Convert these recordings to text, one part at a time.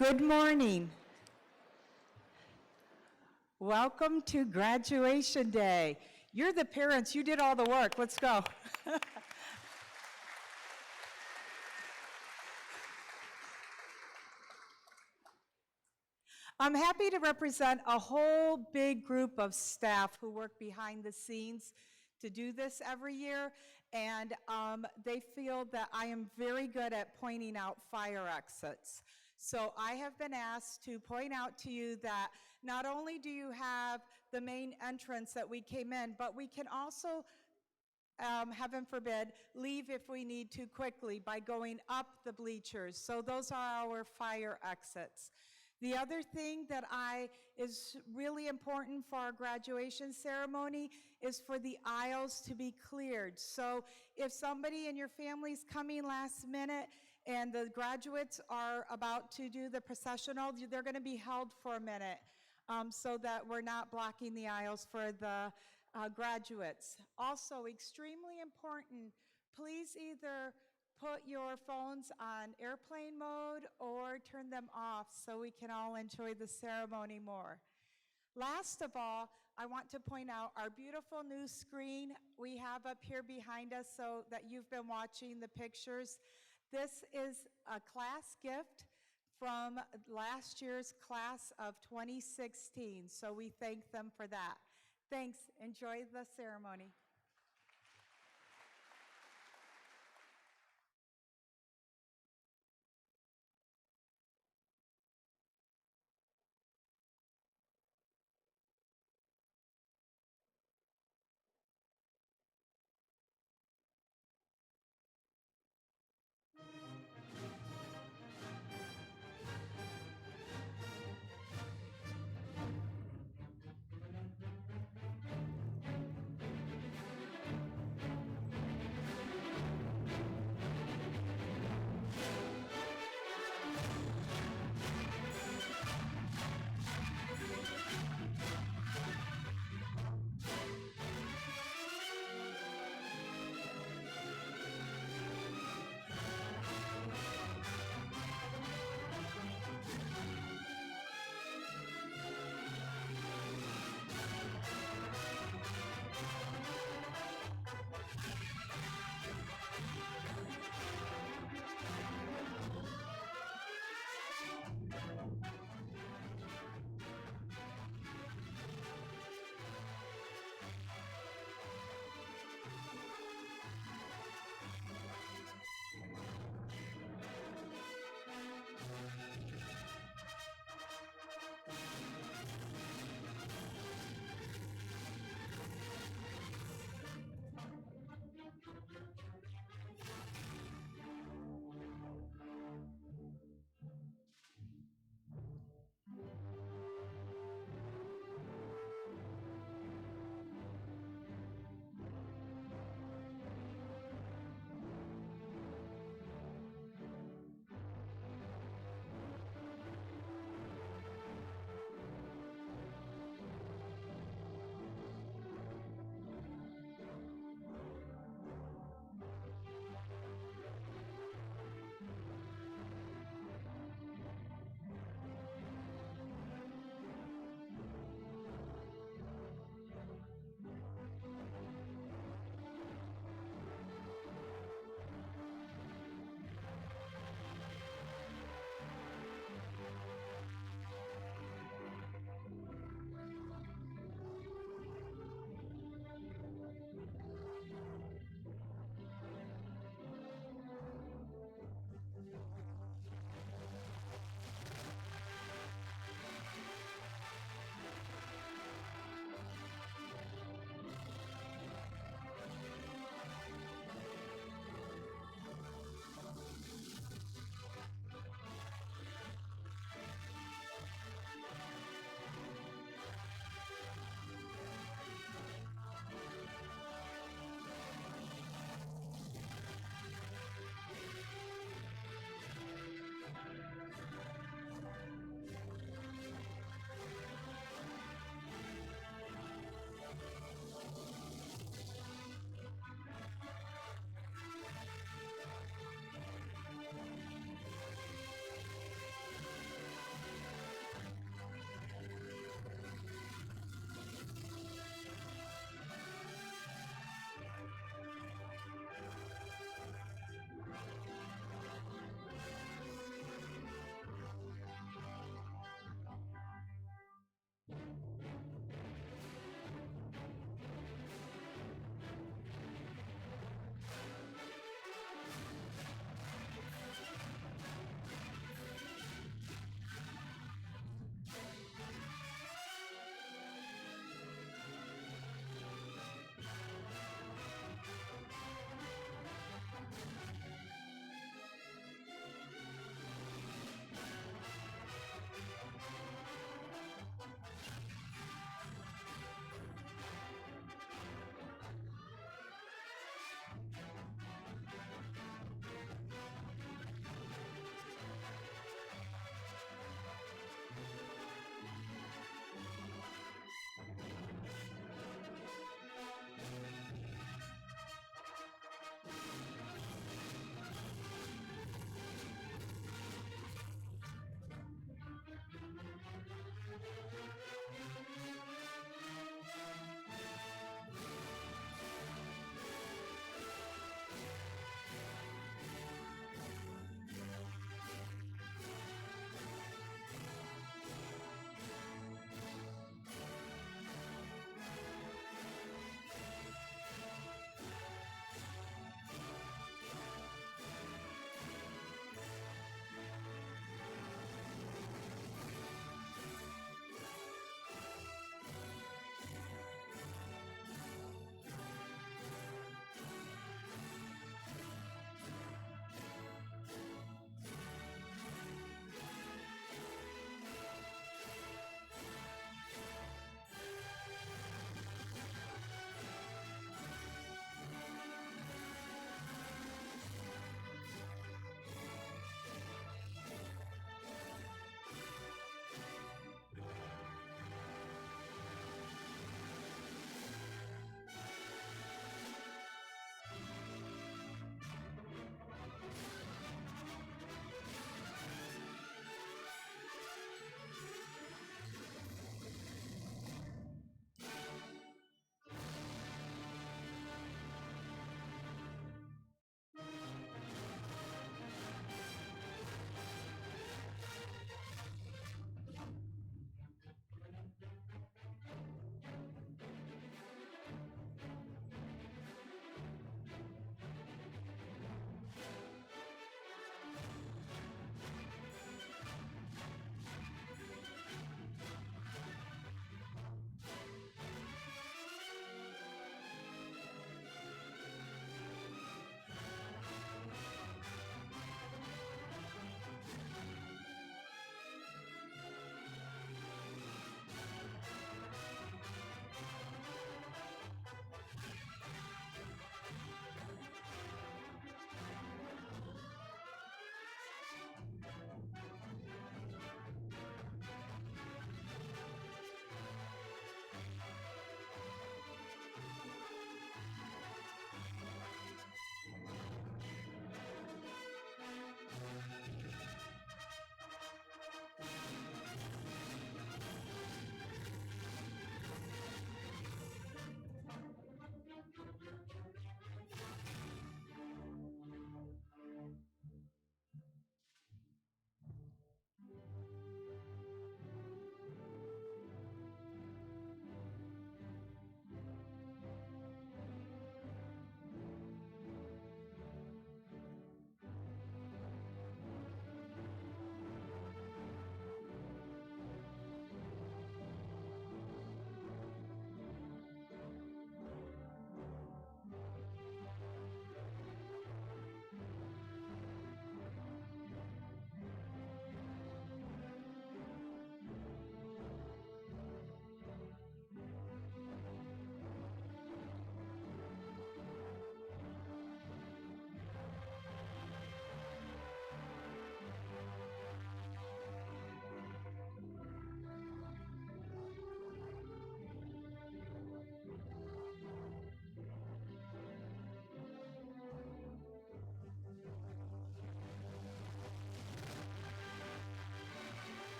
Good morning. Welcome to graduation day. You're the parents, you did all the work. Let's go. I'm happy to represent a whole big group of staff who work behind the scenes to do this every year, and they feel that I am very good at pointing out fire exits. So I have been asked to point out to you that not only do you have the main entrance that we came in, but we can also, heaven forbid, leave if we need to quickly by going up the bleachers. So those are our fire exits. The other thing that is really important for our graduation ceremony is for the aisles to be cleared. So if somebody in your family's coming last minute and the graduates are about to do the processional, they're going to be held for a minute so that we're not blocking the aisles for the graduates. Also, extremely important, please either put your phones on airplane mode or turn them off so we can all enjoy the ceremony more. Last of all, I want to point out our beautiful new screen we have up here behind us so that you've been watching the pictures. This is a class gift from last year's class of 2016, so we thank them for that. Thanks. Enjoy the ceremony.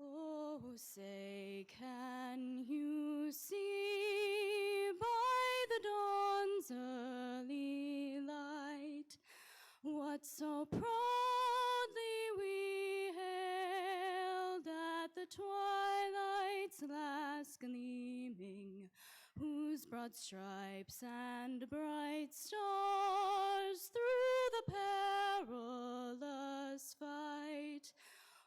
Oh, say, can you see by the dawn's early light what so proudly we hailed at the twilight's last gleaming, whose broad stripes and bright stars through the perilous fight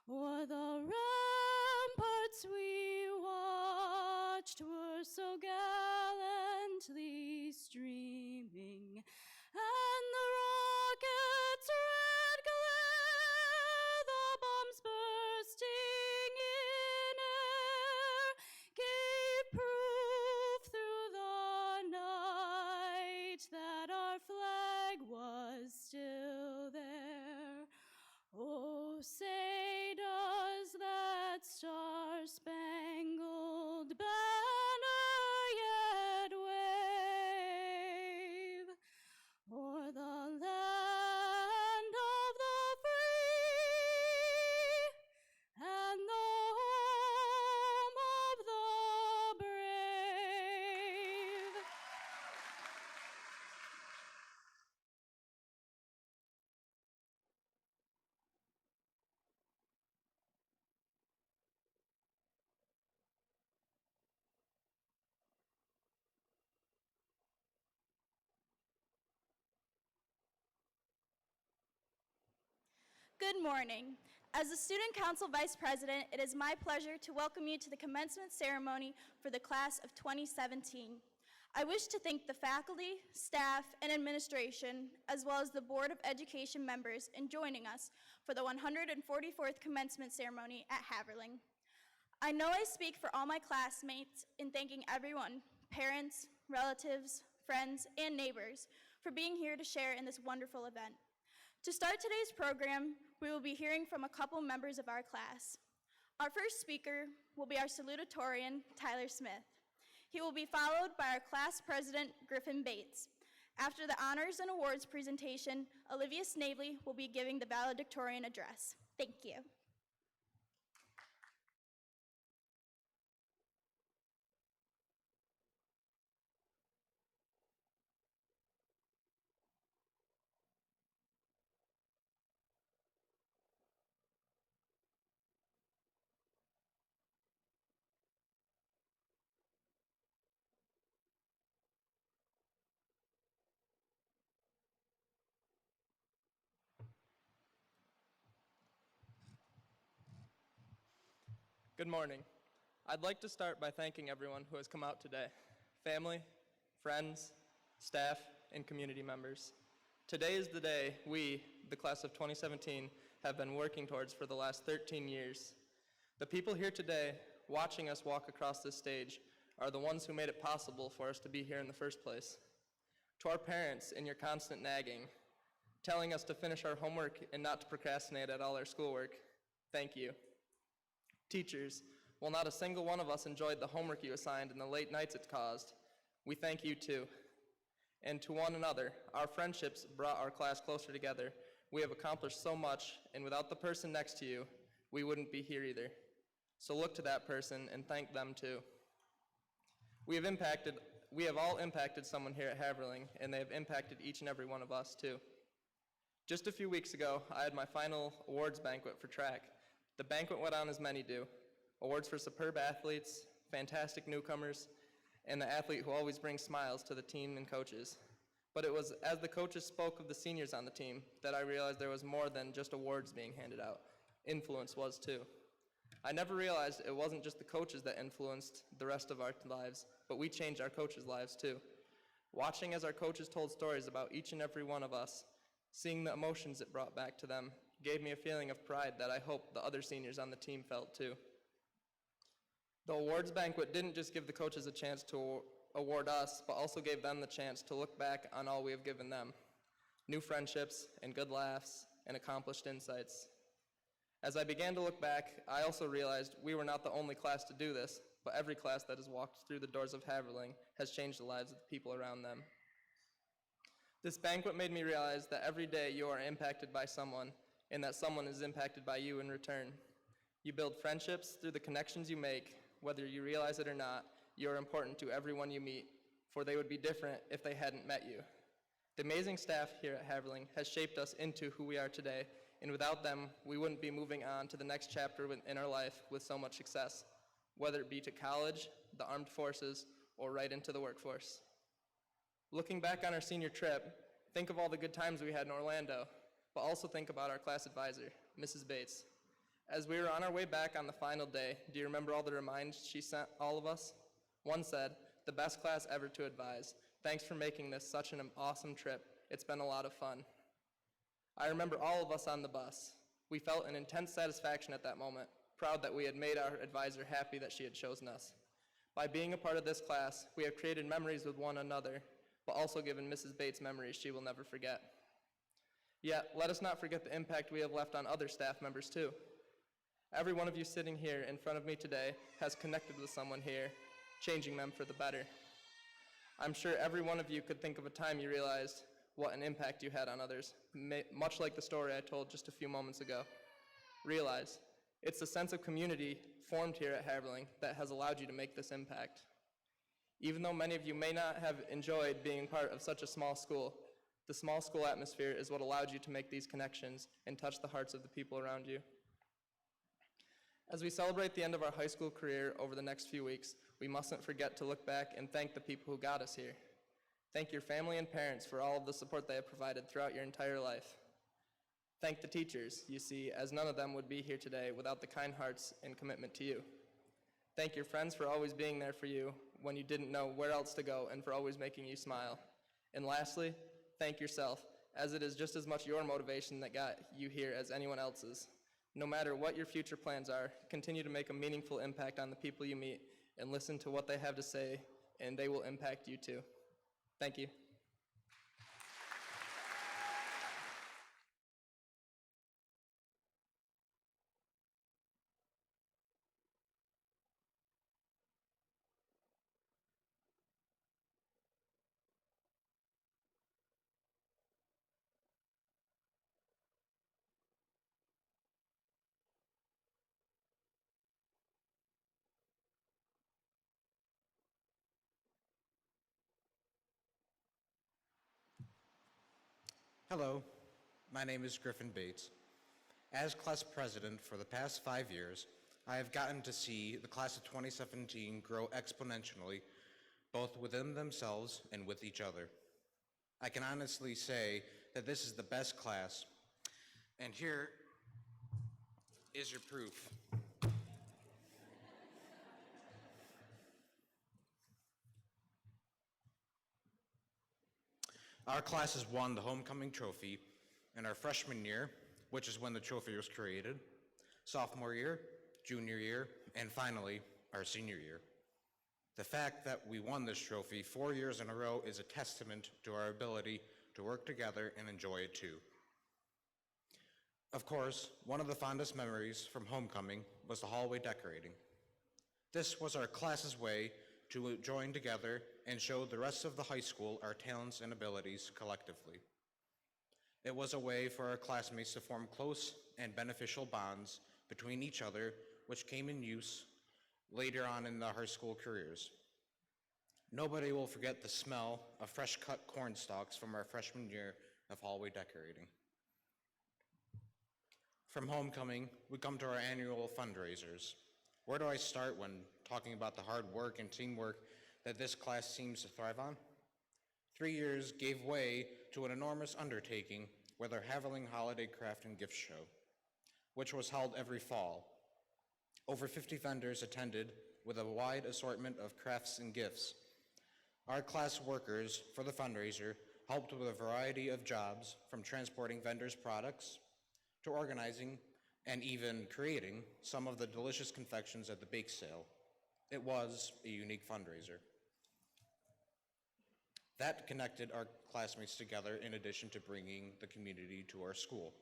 o'er the ramparts we watched were so gallantly streaming, and the rockets' red glare, the bombs bursting in air, gave proof through the night that our flag was still there. Oh, say does that star-spangled banner yet wave o'er the land of the free and the home of the brave? Good morning. As the Student Council Vice President, it is my pleasure to welcome you to the commencement ceremony for the class of 2017. I wish to thank the faculty, staff, and administration, as well as the Board of Education members in joining us for the 144th commencement ceremony at Haverling. I know I speak for all my classmates in thanking everyone, parents, relatives, friends, and neighbors, for being here to share in this wonderful event. To start today's program, we will be hearing from a couple members of our class. Our first speaker will be our salutatorian, Tyler Smith. He will be followed by our class president, Griffin Bates. After the honors and awards presentation, Olivia Snavely will be giving the valedictorian address. Thank you. Good morning. I'd like to start by thanking everyone who has come out today. Family, friends, staff, and community members. Today is the day we, the class of 2017, have been working towards for the last 13 years. The people here today, watching us walk across this stage, are the ones who made it possible for us to be here in the first place. To our parents in your constant nagging, telling us to finish our homework and not to procrastinate at all our schoolwork, thank you. Teachers, while not a single one of us enjoyed the homework you assigned and the late nights it caused, we thank you too. And to one another, our friendships brought our class closer together. We have accomplished so much, and without the person next to you, we wouldn't be here either. So look to that person and thank them too. We have all impacted someone here at Haverling, and they have impacted each and every one of us too. Just a few weeks ago, I had my final awards banquet for track. The banquet went on as many do. Awards for superb athletes, fantastic newcomers, and the athlete who always brings smiles to the team and coaches. But it was as the coaches spoke of the seniors on the team that I realized there was more than just awards being handed out. Influence was too. I never realized it wasn't just the coaches that influenced the rest of our lives, but we changed our coaches' lives too. Watching as our coaches told stories about each and every one of us, seeing the emotions it brought back to them, gave me a feeling of pride that I hope the other seniors on the team felt too. The awards banquet didn't just give the coaches a chance to award us, but also gave them the chance to look back on all we have given them. New friendships and good laughs and accomplished insights. As I began to look back, I also realized we were not the only class to do this, but every class that has walked through the doors of Haverling has changed the lives of the people around them. This banquet made me realize that every day you are impacted by someone, and that someone is impacted by you in return. You build friendships through the connections you make. Whether you realize it or not, you are important to everyone you meet, for they would be different if they hadn't met you. The amazing staff here at Haverling has shaped us into who we are today, and without them, we wouldn't be moving on to the next chapter in our life with so much success, whether it be to college, the armed forces, or right into the workforce. Looking back on our senior trip, think of all the good times we had in Orlando, but also think about our class advisor, Mrs. Bates. As we were on our way back on the final day, do you remember all the reminders she sent all of us? One said, "The best class ever to advise. Thanks for making this such an awesome trip. It's been a lot of fun." I remember all of us on the bus. We felt an intense satisfaction at that moment, proud that we had made our advisor happy that she had chosen us. By being a part of this class, we have created memories with one another, but also given Mrs. Bates memories she will never forget. Yet, let us not forget the impact we have left on other staff members too. Every one of you sitting here in front of me today has connected with someone here, changing them for the better. I'm sure every one of you could think of a time you realized what an impact you had on others, much like the story I told just a few moments ago. Realize, it's the sense of community formed here at Haverling that has allowed you to make this impact. Even though many of you may not have enjoyed being part of such a small school, the small school atmosphere is what allowed you to make these connections and touch the hearts of the people around you. As we celebrate the end of our high school career over the next few weeks, we mustn't forget to look back and thank the people who got us here. Thank your family and parents for all of the support they have provided throughout your entire life. Thank the teachers, you see, as none of them would be here today without the kind hearts and commitment to you. Thank your friends for always being there for you when you didn't know where else to go and for always making you smile. And lastly, thank yourself, as it is just as much your motivation that got you here as anyone else's. No matter what your future plans are, continue to make a meaningful impact on the people you meet and listen to what they have to say, and they will impact you too. Thank you. Hello, my name is Griffin Bates. As class president for the past 5 years, I have gotten to see the class of 2017 grow exponentially, both within themselves and with each other. I can honestly say that this is the best class, and here is your proof. Our class has won the homecoming trophy in our freshman year, which is when the trophy was created, sophomore year, junior year, and finally, our senior year. The fact that we won this trophy 4 years in a row is a testament to our ability to work together and enjoy it too. Of course, one of the fondest memories from homecoming was the hallway decorating. This was our class's way to join together and show the rest of the high school our talents and abilities collectively. It was a way for our classmates to form close and beneficial bonds between each other, which came in use later on in their high school careers. Nobody will forget the smell of fresh cut corn stalks from our freshman year of hallway decorating. From homecoming, we come to our annual fundraisers. Where do I start when talking about the hard work and teamwork that this class seems to thrive on? 3 years gave way to an enormous undertaking with our Haverling Holiday Craft and Gift Show, which was held every fall. Over 50 vendors attended with a wide assortment of crafts and gifts. Our class workers for the fundraiser helped with a variety of jobs, from transporting vendors' products to organizing and even creating some of the delicious confections at the bake sale. It was a unique fundraiser. That connected our classmates together in addition to bringing the community to our school.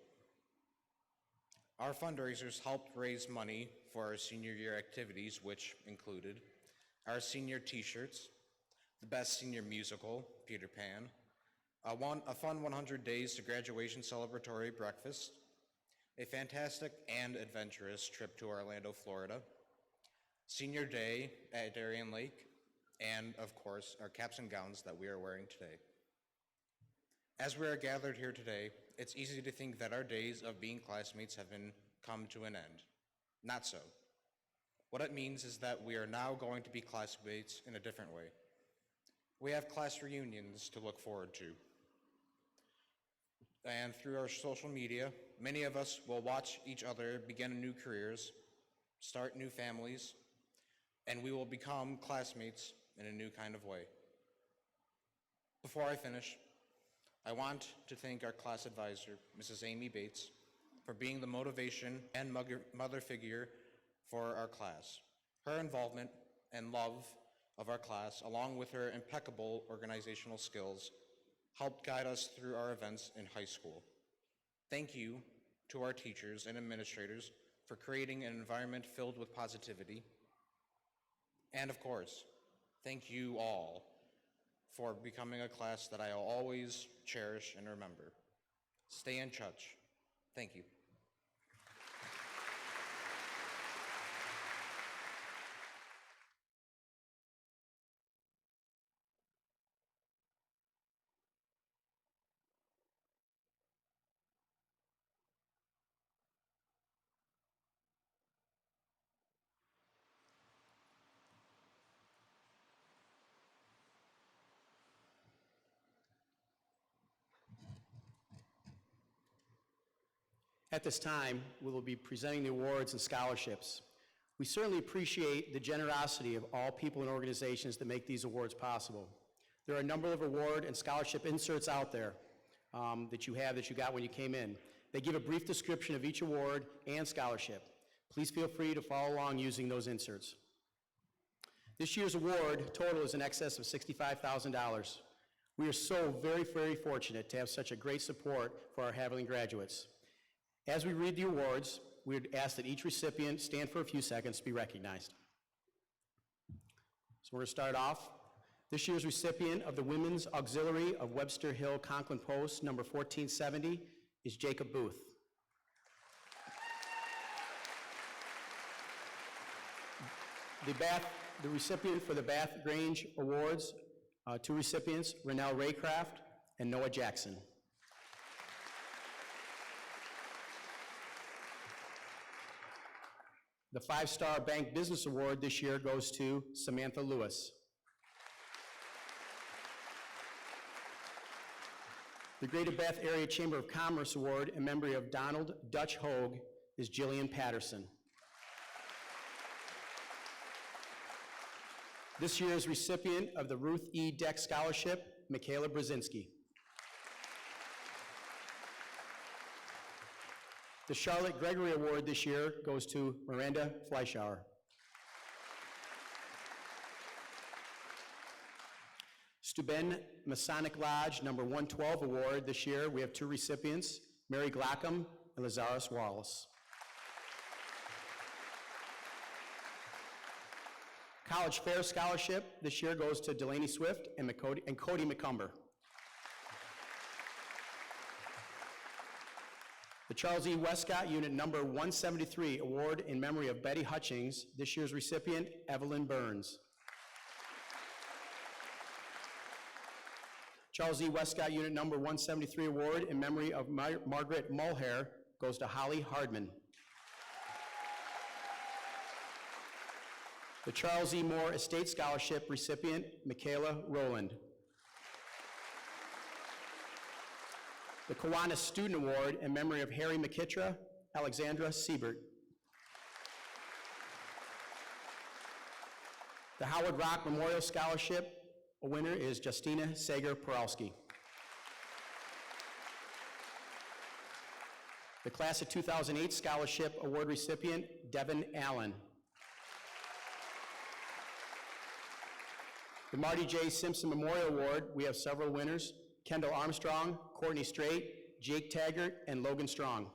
Our fundraisers helped raise money for our senior year activities, which included our senior t-shirts, the best senior musical, Peter Pan, a fun 100 days to graduation celebratory breakfast, a fantastic and adventurous trip to Orlando, Florida, senior day at Darien Lake, and of course, our caps and gowns that we are wearing today. As we are gathered here today, it's easy to think that our days of being classmates have come to an end. Not so. What it means is that we are now going to be classmates in a different way. We have class reunions to look forward to. And through our social media, many of us will watch each other begin new careers, start new families, and we will become classmates in a new kind of way. Before I finish, I want to thank our class advisor, Mrs. Amy Bates, for being the motivation and mother figure for our class. Her involvement and love of our class, along with her impeccable organizational skills, helped guide us through our events in high school. Thank you to our teachers and administrators for creating an environment filled with positivity. And of course, thank you all for becoming a class that I will always cherish and remember. Stay in touch. Thank you. At this time, we will be presenting the awards and scholarships. We certainly appreciate the generosity of all people and organizations that make these awards possible. There are a number of award and scholarship inserts out there that you got when you came in. They give a brief description of each award and scholarship. Please feel free to follow along using those inserts. This year's award total is in excess of $65,000. We are so very, very fortunate to have such a great support for our Haviland graduates. As we read the awards, we would ask that each recipient stand for a few seconds to be recognized. So we're going to start off. This year's recipient of the Women's Auxiliary of Webster Hill Conklin Post, number 1470, is Jacob Booth. The recipient for the Bath Grange Awards, two recipients, Renell Raycraft and Noah Jackson. The 5-Star Bank Business Award this year goes to Samantha Lewis. The Greater Bath Area Chamber of Commerce Award in memory of Donald Dutch Hogue is Jillian Patterson. This year's recipient of the Ruth E. Deck Scholarship, Michaela Brzezinski. The Charlotte Gregory Award this year goes to Miranda Fleischauer. Steuben Masonic Lodge number 112 award this year, we have two recipients, Mary Glockham and Lazarus Wallace. College Fair Scholarship this year goes to Delaney Swift and Cody McCumber. The Charles E. Westcott Unit number 173 award in memory of Betty Hutchings, this year's recipient, Evelyn Burns. Charles E. Westcott Unit number 173 award in memory of Margaret Mulhare goes to Holly Hardman. The Charles E. Moore Estate Scholarship recipient, Michaela Rowland. The Kiwanis Student Award in memory of Harry McKittra, Alexandra Siebert. The Howard Rock Memorial Scholarship, a winner is Justina Sager-Poralski. The Class of 2008 Scholarship Award recipient, Devin Allen. The Marty J. Simpson Memorial Award, we have several winners, Kendall Armstrong, Courtney Strait, Jake Taggart, and Logan Strong.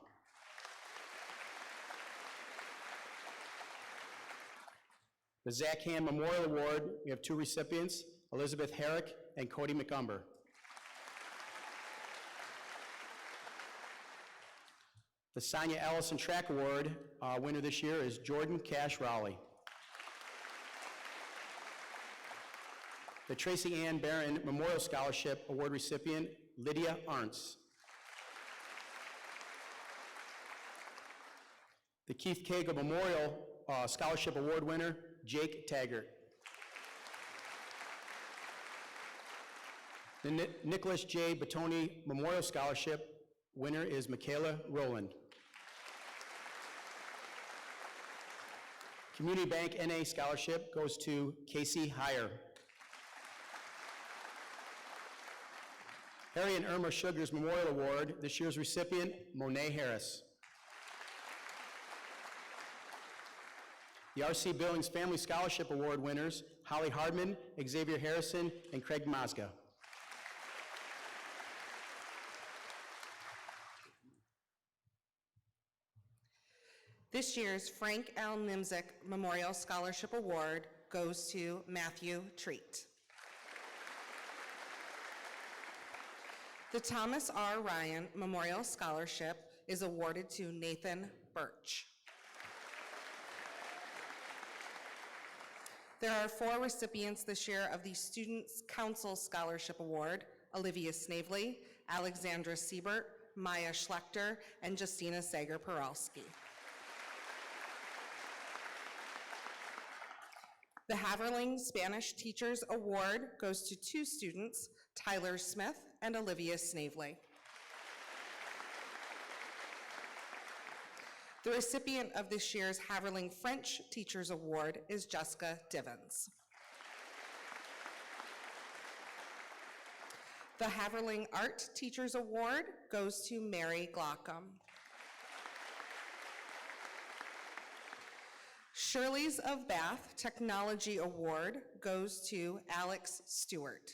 The Zach Hand Memorial Award, we have two recipients, Elizabeth Herrick and Cody McCumber. The Sonia Allison Track Award winner this year is Jordan Cash Rowley. The Tracy Ann Barron Memorial Scholarship Award recipient, Lydia Arntz. The Keith Cagle Memorial Scholarship Award winner, Jake Taggart. The Nicholas J. Batoni Memorial Scholarship winner is Michaela Rowland. Community Bank NA Scholarship goes to Casey Heyer. Harry and Irma Sugars Memorial Award, this year's recipient, Monet Harris. The R.C. Billings Family Scholarship Award winners, Holly Hardman, Xavier Harrison, and Craig Mazga. This year's Frank L. Nimzik Memorial Scholarship Award goes to Matthew Treat. The Thomas R. Ryan Memorial Scholarship is awarded to Nathan Birch. There are 4 recipients this year of the Students' Council Scholarship Award: Olivia Snavely, Alexandra Siebert, Maya Schlechter, and Justina Sager-Peralski. The Haverling Spanish Teachers Award goes to 2 students, Tyler Smith and Olivia Snavely. The recipient of this year's Haverling French Teachers Award is Jessica Divens. The Haverling Art Teachers Award goes to Mary Glockham. Shirley's of Bath Technology Award goes to Alex Stewart.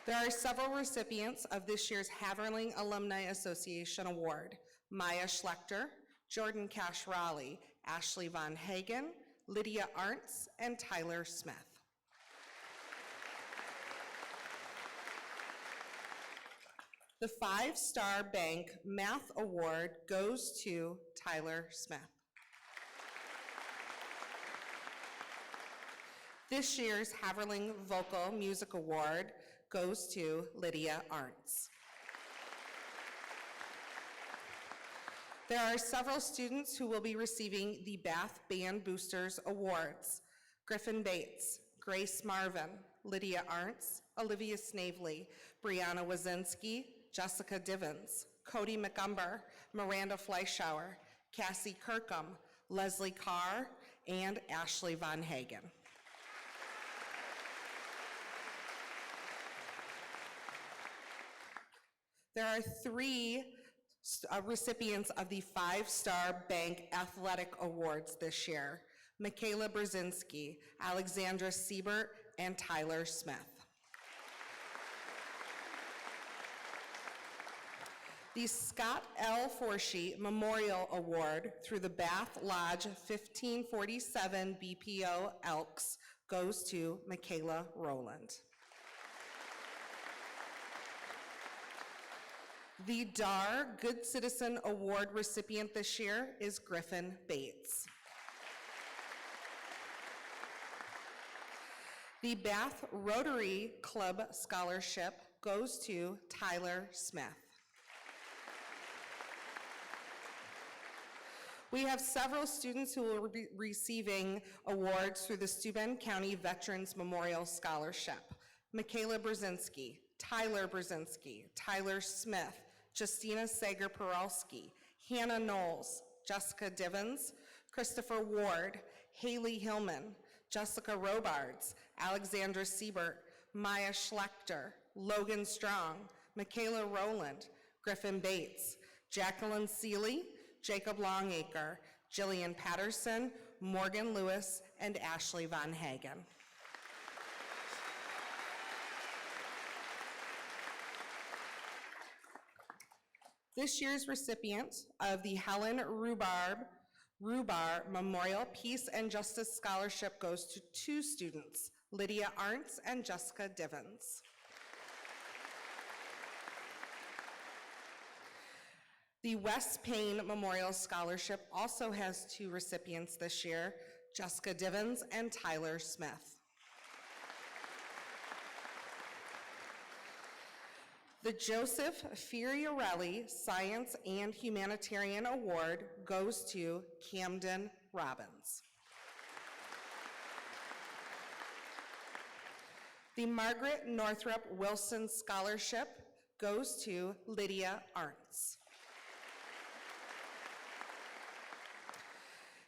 There are several recipients of this year's Haverling Alumni Association Award: Maya Schlechter, Jordan Cash Raleigh, Ashley Von Hagen, Lydia Arntz, and Tyler Smith. The 5-Star Bank Math Award goes to Tyler Smith. This year's Haverling Vocal Music Award goes to Lydia Arntz. There are several students who will be receiving the Bath Band Boosters Awards: Griffin Bates, Grace Marvin, Lydia Arntz, Olivia Snavely, Brianna Wazinski, Jessica Divens, Cody McUmber, Miranda Fleischauer, Cassie Kirkham, Leslie Carr, and Ashley Von Hagen. There are 3 recipients of the 5-Star Bank Athletic Awards this year: Michaela Brzezinski, Alexandra Siebert, and Tyler Smith. The Scott L. Forshee Memorial Award through the Bath Lodge 1547 BPO Elks goes to Michaela Rowland. The DAR Good Citizen Award recipient this year is Griffin Bates. The Bath Rotary Club Scholarship goes to Tyler Smith. We have several students who will be receiving awards through the Steuben County Veterans Memorial Scholarship: Michaela Brzezinski, Tyler Brzezinski, Tyler Smith, Justina Sager-Peralski, Hannah Knowles, Jessica Divens, Christopher Ward, Haley Hillman, Jessica Robards, Alexandra Siebert, Maya Schlechter, Logan Strong, Michaela Rowland, Griffin Bates, Jacqueline Seeley, Jacob Longacre, Jillian Patterson, Morgan Lewis, and Ashley Von Hagen. This year's recipient of the Helen Rubar Memorial Peace and Justice Scholarship goes to 2 students, Lydia Arntz and Jessica Divens. The West Payne Memorial Scholarship also has 2 recipients this year, Jessica Divins and Tyler Smith. The Joseph Fiorelli Science and Humanitarian Award goes to Camden Robbins. The Margaret Northrop Wilson Scholarship goes to Lydia Arntz.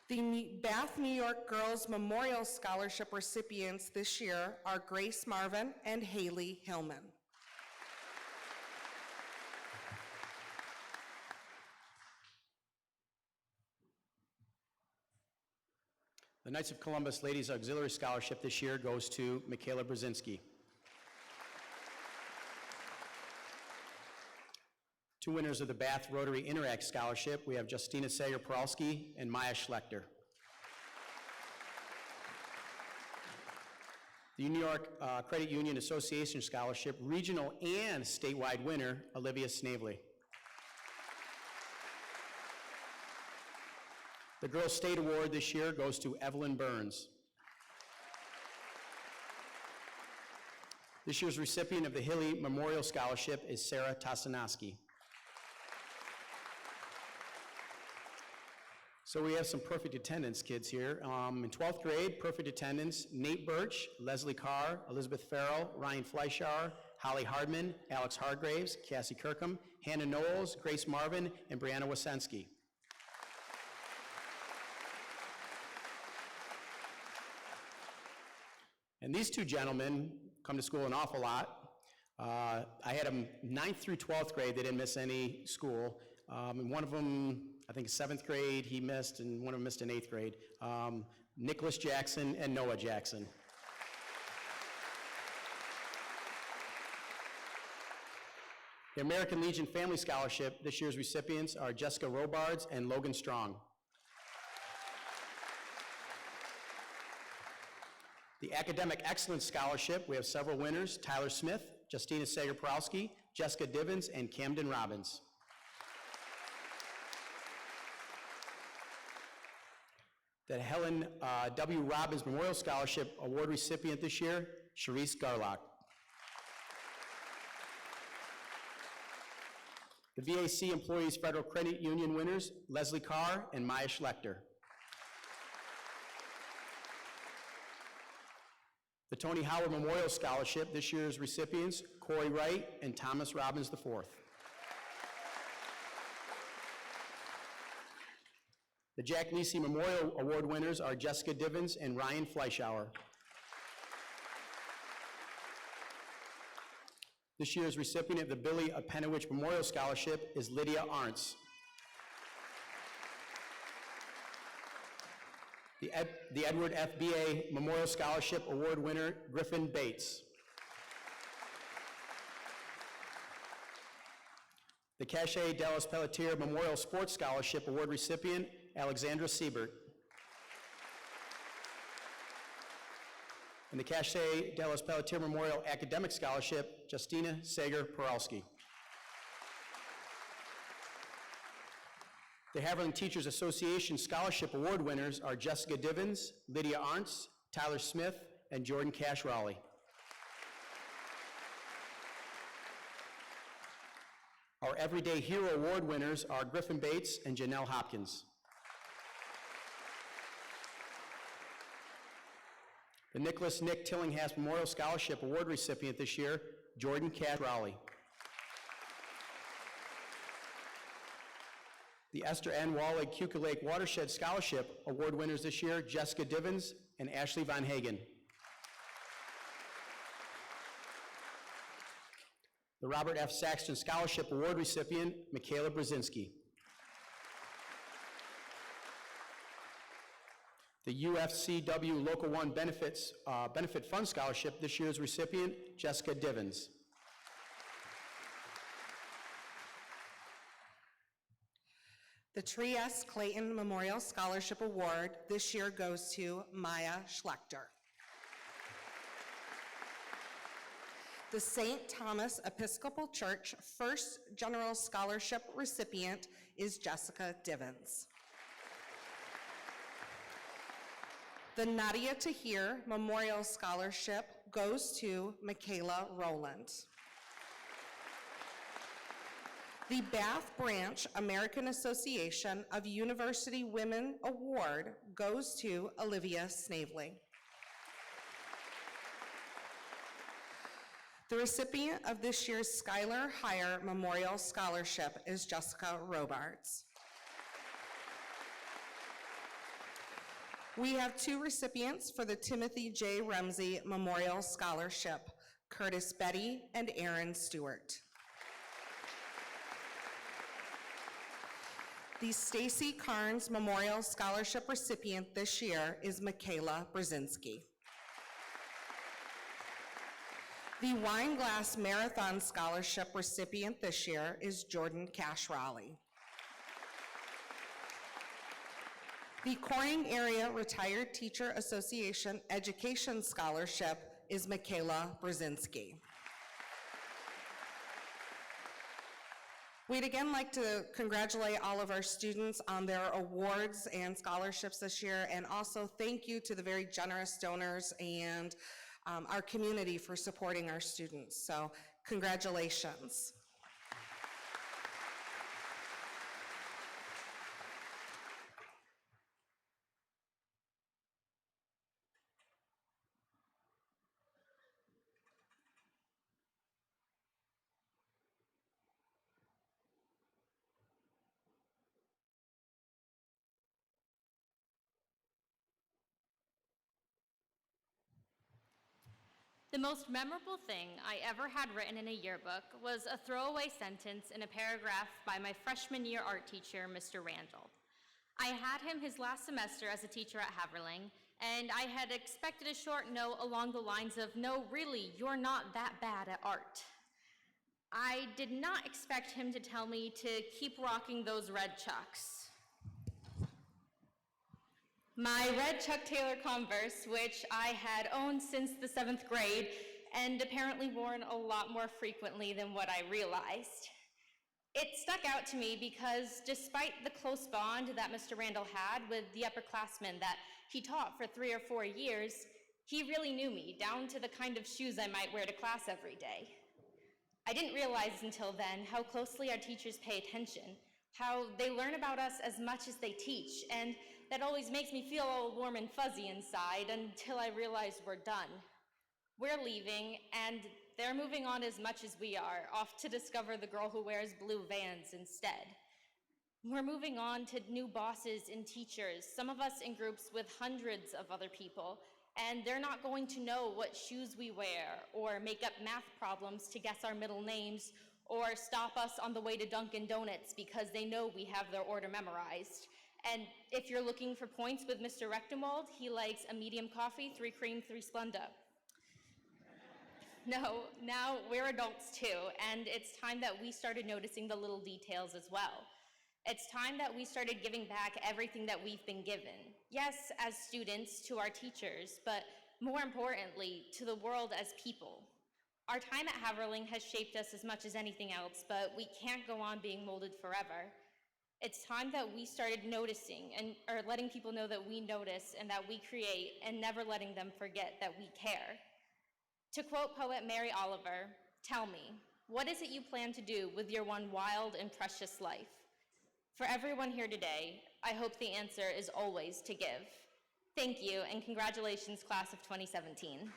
The Bath, New York Girls Memorial Scholarship recipients this year are Grace Marvin and Haley Hillman. The Knights of Columbus Ladies Auxiliary Scholarship this year goes to Michaela Brzezinski. 2 winners of the Bath Rotary Interact Scholarship, we have Justina Sager-Peralski and Maya Schlechter. The New York Credit Union Association Scholarship, regional and statewide winner, Olivia Snavely. The Girls State Award this year goes to Evelyn Burns. This year's recipient of the Hilly Memorial Scholarship is Sarah Tasanaski. So we have some perfect attendance kids here. In 12th grade, perfect attendance, Nate Birch, Leslie Carr, Elizabeth Farrell, Ryan Fleischauer, Holly Hardman, Alex Hargraves, Cassie Kirkham, Hannah Knowles, Grace Marvin, and Brianna Wasensky. And these 2 gentlemen come to school an awful lot. I had them 9th through 12th grade. They didn't miss any school. And one of them, I think 7th grade, he missed, and one of them missed in 8th grade. Nicholas Jackson and Noah Jackson. The American Legion Family Scholarship, this year's recipients are Jessica Robards and Logan Strong. The Academic Excellence Scholarship, we have several winners, Tyler Smith, Justina Sager-Peralski, Jessica Divins, and Camden Robbins. The Helen W. Robbins Memorial Scholarship Award recipient this year, Charisse Garlock. The VAC Employees Federal Credit Union winners, Leslie Carr and Maya Schlechter. The Tony Howard Memorial Scholarship, this year's recipients, Corey Wright and Thomas Robbins IV. The Jack Lisi Memorial Award winners are Jessica Divins and Ryan Fleischauer. This year's recipient of the Billy Apenowicz Memorial Scholarship is Lydia Arntz. The Edward F. B.A. Memorial Scholarship Award winner, Griffin Bates. The Cachet Dallas Pelletier Memorial Sports Scholarship Award recipient, Alexandra Siebert. And the Cachet Dallas Pelletier Memorial Academic Scholarship, Justina Sager-Peralski. The Haverland Teachers Association Scholarship Award winners are Jessica Divins, Lydia Arntz, Tyler Smith, and Jordan Cash Raleigh. Our Everyday Hero Award winners are Griffin Bates and Janelle Hopkins. The Nicholas Nick Tillinghast Memorial Scholarship Award recipient this year, Jordan Cash Raleigh. The Esther N. Wallig Cuca Lake Watershed Scholarship Award winners this year, Jessica Divins and Ashley Von Hagen. The Robert F. Saxton Scholarship Award recipient, Michaela Brzezinski. The UFCW Local 1 Benefit Fund Scholarship this year's recipient, Jessica Divins. The Trieste Clayton Memorial Scholarship Award this year goes to Maya Schlechter. The St. Thomas Episcopal Church First General Scholarship recipient is Jessica Divens. The Nadia Tahir Memorial Scholarship goes to Michaela Rowland. The Bath Branch American Association of University Women Award goes to Olivia Snavely. The recipient of this year's Schuyler Hire Memorial Scholarship is Jessica Robards. We have two recipients for the Timothy J. Ramsey Memorial Scholarship, Curtis Betty and Aaron Stewart. The Stacy Carnes Memorial Scholarship recipient this year is Michaela Brzezinski. The Wine Glass Marathon Scholarship recipient this year is Jordan Cash Raleigh. The Corning Area Retired Teacher Association Education Scholarship is Michaela Brzezinski. We'd again like to congratulate all of our students on their awards and scholarships this year, and also thank you to the very generous donors and our community for supporting our students. So congratulations. The most memorable thing I ever had written in a yearbook was a throwaway sentence in a paragraph by my freshman year art teacher, Mr. Randall. I had him his last semester as a teacher at Haverling, and I had expected a short note along the lines of, "No, really, you're not that bad at art." I did not expect him to tell me to keep rocking those red Chucks. My red Chuck Taylor Converse, which I had owned since the 7th grade and apparently worn a lot more frequently than what I realized. It stuck out to me because despite the close bond that Mr. Randall had with the upperclassmen that he taught for 3 or 4 years, he really knew me, down to the kind of shoes I might wear to class every day. I didn't realize until then how closely our teachers pay attention, how they learn about us as much as they teach, and that always makes me feel all warm and fuzzy inside until I realize we're done. We're leaving, and they're moving on as much as we are, off to discover the girl who wears blue Vans instead. We're moving on to new bosses and teachers, some of us in groups with hundreds of other people, and they're not going to know what shoes we wear, or make up math problems to guess our middle names, or stop us on the way to Dunkin' Donuts because they know we have their order memorized. And if you're looking for points with Mr. Rectenwald, he likes a medium coffee, 3 cream, 3 Splenda. No, now we're adults too, and it's time that we started noticing the little details as well. It's time that we started giving back everything that we've been given. Yes, as students, to our teachers, but more importantly, to the world as people. Our time at Haverling has shaped us as much as anything else, but we can't go on being molded forever. It's time that we started noticing or letting people know that we notice and that we create, and never letting them forget that we care. To quote poet Mary Oliver, "Tell me, what is it you plan to do with your one wild and precious life?" For everyone here today, I hope the answer is always to give. Thank you, and congratulations, class of 2017.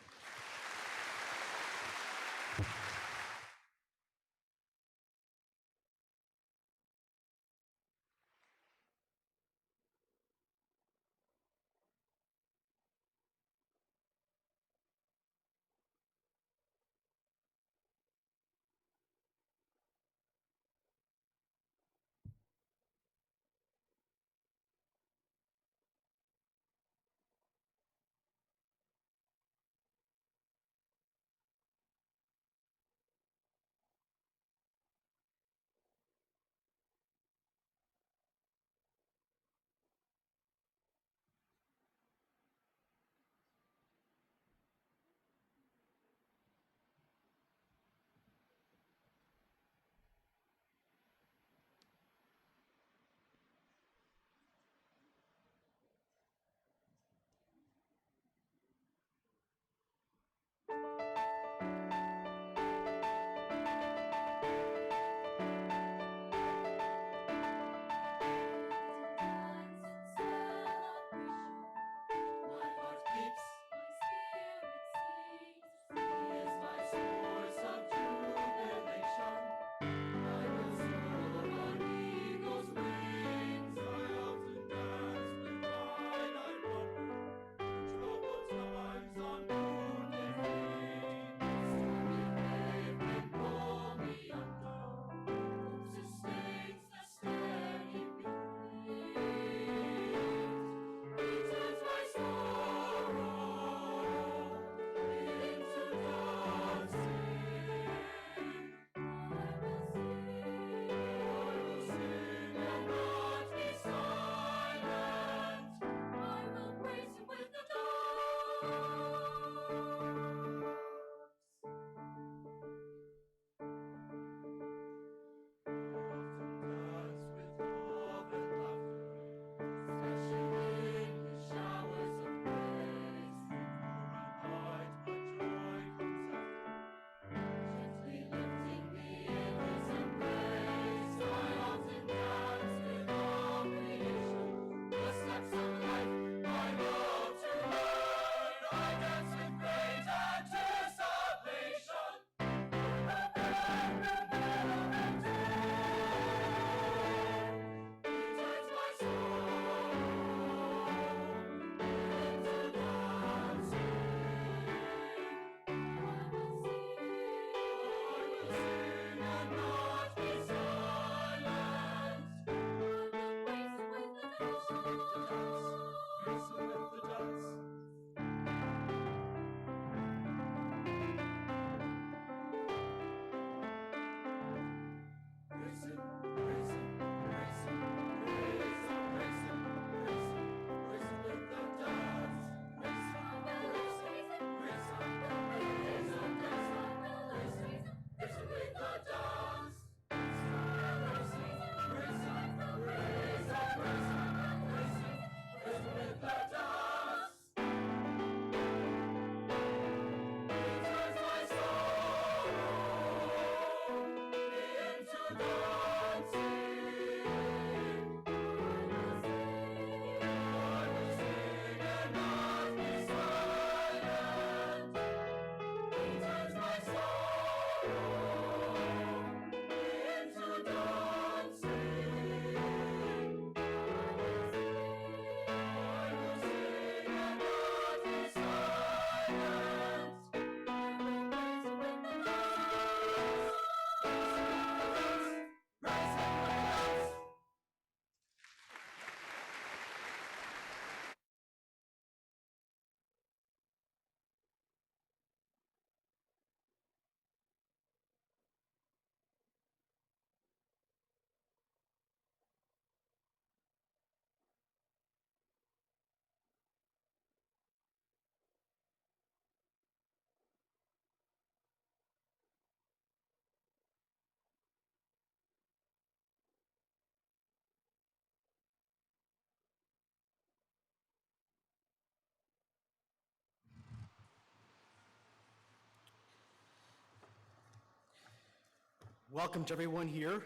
welcome to everyone here,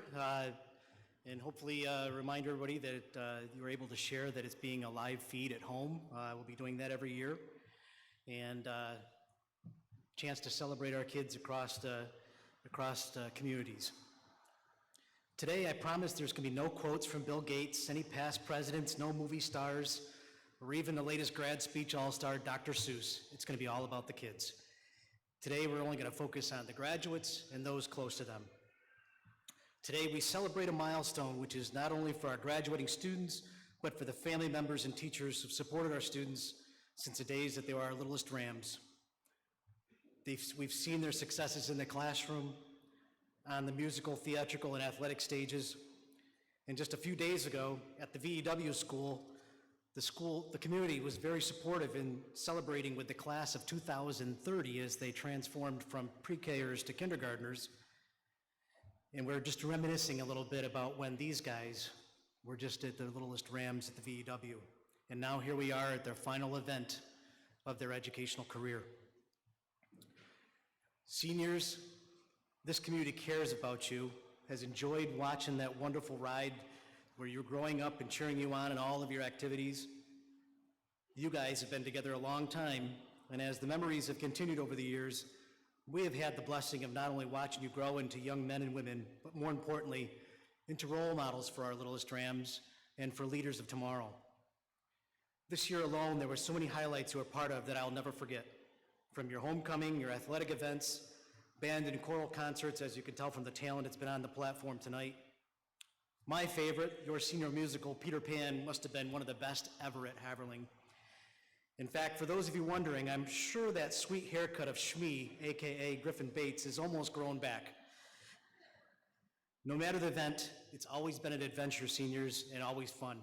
and hopefully remind everybody that you were able to share that it's being a live feed at home. We'll be doing that every year, and chance to celebrate our kids across communities. Today, I promise there's going to be no quotes from Bill Gates, any past presidents, no movie stars, or even the latest grad speech all-star, Dr. Seuss. It's going to be all about the kids. Today, we're only going to focus on the graduates and those close to them. Today, we celebrate a milestone which is not only for our graduating students, but for the family members and teachers who've supported our students since the days that they were our littlest rams. We've seen their successes in the classroom, on the musical, theatrical, and athletic stages. And just a few days ago, at the VEW school, the community was very supportive in celebrating with the class of 2030 as they transformed from pre-Kers to kindergartners. And we're just reminiscing a little bit about when these guys were just at their littlest rams at the VEW. And now here we are at their final event of their educational career. Seniors, this community cares about you, has enjoyed watching that wonderful ride where you're growing up and cheering you on in all of your activities. You guys have been together a long time, and as the memories have continued over the years, we have had the blessing of not only watching you grow into young men and women, but more importantly, into role models for our littlest rams and for leaders of tomorrow. This year alone, there were so many highlights you were part of that I'll never forget. From your homecoming, your athletic events, band and choral concerts, as you can tell from the talent that's been on the platform tonight. My favorite, your senior musical, Peter Pan, must have been one of the best ever at Haverling. In fact, for those of you wondering, I'm sure that sweet haircut of Shmee, AKA Griffin Bates, is almost grown back. No matter the event, it's always been an adventure, seniors, and always fun.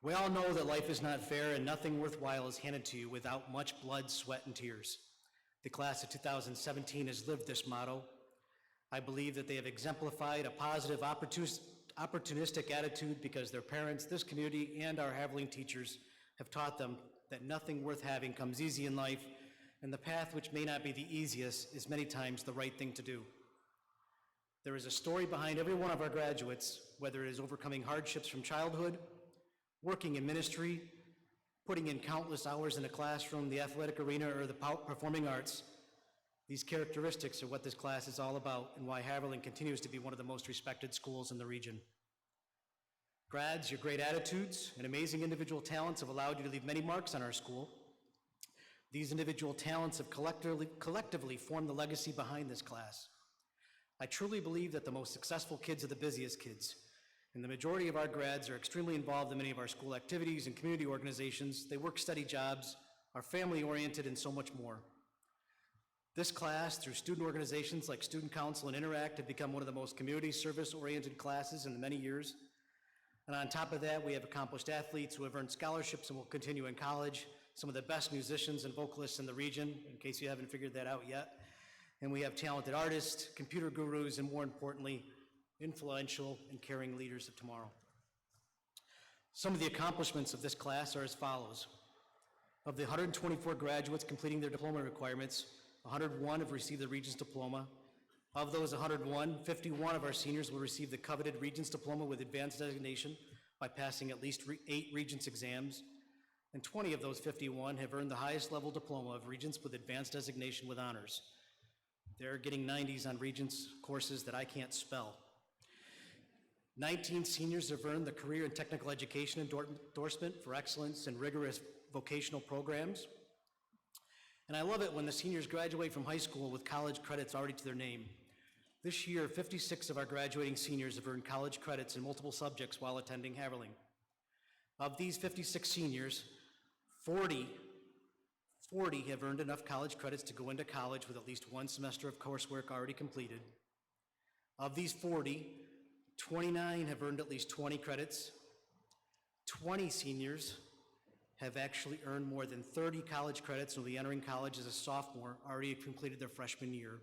We all know that life is not fair and nothing worthwhile is handed to you without much blood, sweat, and tears. The class of 2017 has lived this motto. I believe that they have exemplified a positive, opportunistic attitude because their parents, this community, and our Haverling teachers have taught them that nothing worth having comes easy in life, and the path which may not be the easiest is many times the right thing to do. There is a story behind every one of our graduates, whether it is overcoming hardships from childhood, working in ministry, putting in countless hours in a classroom, the athletic arena, or the performing arts. These characteristics are what this class is all about and why Haverling continues to be one of the most respected schools in the region. Grads, your great attitudes and amazing individual talents have allowed you to leave many marks on our school. These individual talents have collectively formed the legacy behind this class. I truly believe that the most successful kids are the busiest kids, and the majority of our grads are extremely involved in many of our school activities and community organizations. They work steady jobs, are family-oriented, and so much more. This class, through student organizations like Student Council and Interact, have become one of the most community service-oriented classes in the many years. And on top of that, we have accomplished athletes who have earned scholarships and will continue in college, some of the best musicians and vocalists in the region, in case you haven't figured that out yet. And we have talented artists, computer gurus, and more importantly, influential and caring leaders of tomorrow. Some of the accomplishments of this class are as follows. Of the 124 graduates completing their diploma requirements, 101 have received the Regents Diploma. Of those 101, 51 of our seniors will receive the coveted Regents Diploma with advanced designation by passing at least 8 Regents exams, and 20 of those 51 have earned the highest level diploma of Regents with advanced designation with honors. They're getting 90s on Regents courses that I can't spell. 19 seniors have earned the Career and Technical Education endorsement for excellence in rigorous vocational programs. And I love it when the seniors graduate from high school with college credits already to their name. This year, 56 of our graduating seniors have earned college credits in multiple subjects while attending Haverling. Of these 56 seniors, 40 have earned enough college credits to go into college with at least one semester of coursework already completed. Of these 40, 29 have earned at least 20 credits. 20 seniors have actually earned more than 30 college credits and will be entering college as a sophomore, already completed their freshman year.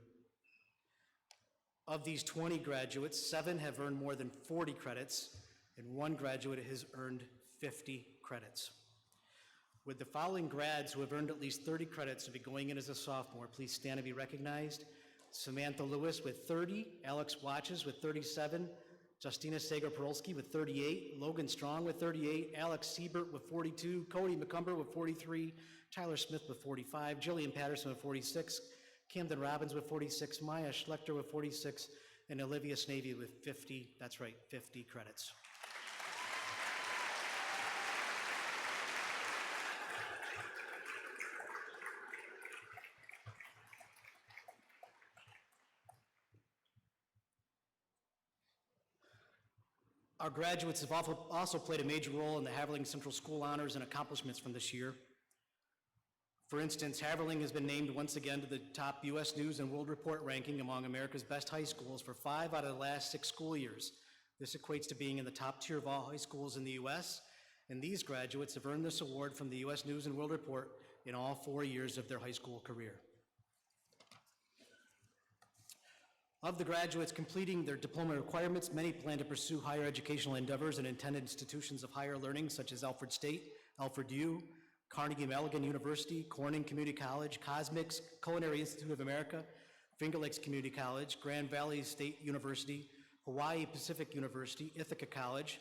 Of these 20 graduates, 7 have earned more than 40 credits, and 1 graduate has earned 50 credits. With the following grads who have earned at least 30 credits to be going in as a sophomore, please stand and be recognized. Samantha Lewis with 30, Alex Watches with 37, Justina Sager-Perolsky with 38, Logan Strong with 38, Alex Siebert with 42, Cody McCumber with 43, Tyler Smith with 45, Jillian Patterson with 46, Camden Robbins with 46, Maya Schlechter with 46, and Olivia Snavy with 50, that's right, 50 credits. Our graduates have also played a major role in the Haverling Central School honors and accomplishments from this year. For instance, Haverling has been named once again to the top U.S. News and World Report ranking among America's best high schools for 5 out of the last 6 school years. This equates to being in the top tier of all high schools in the U.S., and these graduates have earned this award from the U.S. News and World Report in all 4 years of their high school career. Of the graduates completing their diploma requirements, many plan to pursue higher educational endeavors in intended institutions of higher learning such as Alfred State, Alfred U, Carnegie Mellon University, Corning Community College, Cosmix, Culinary Institute of America, Finger Lakes Community College, Grand Valley State University, Hawaii Pacific University, Ithaca College,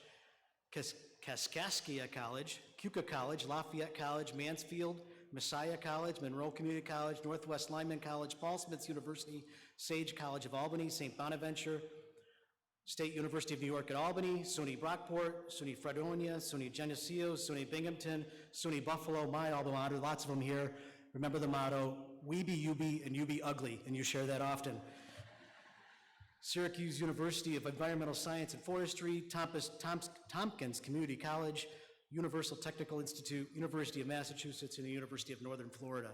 Kaskaskia College, Keuka College, Lafayette College, Mansfield, Messiah College, Monroe Community College, Northwest Lyman College, Paul Smith University, Sage College of Albany, St. Bonaventure, State University of New York at Albany, SUNY Brockport, SUNY Fredonia, SUNY Geneseo, SUNY Binghamton, SUNY Buffalo, my alma mater, lots of them here. Remember the motto, we be you be and you be ugly, and you share that often. Syracuse University of Environmental Science and Forestry, Tompkins Community College, Universal Technical Institute, University of Massachusetts, and the University of Northern Florida.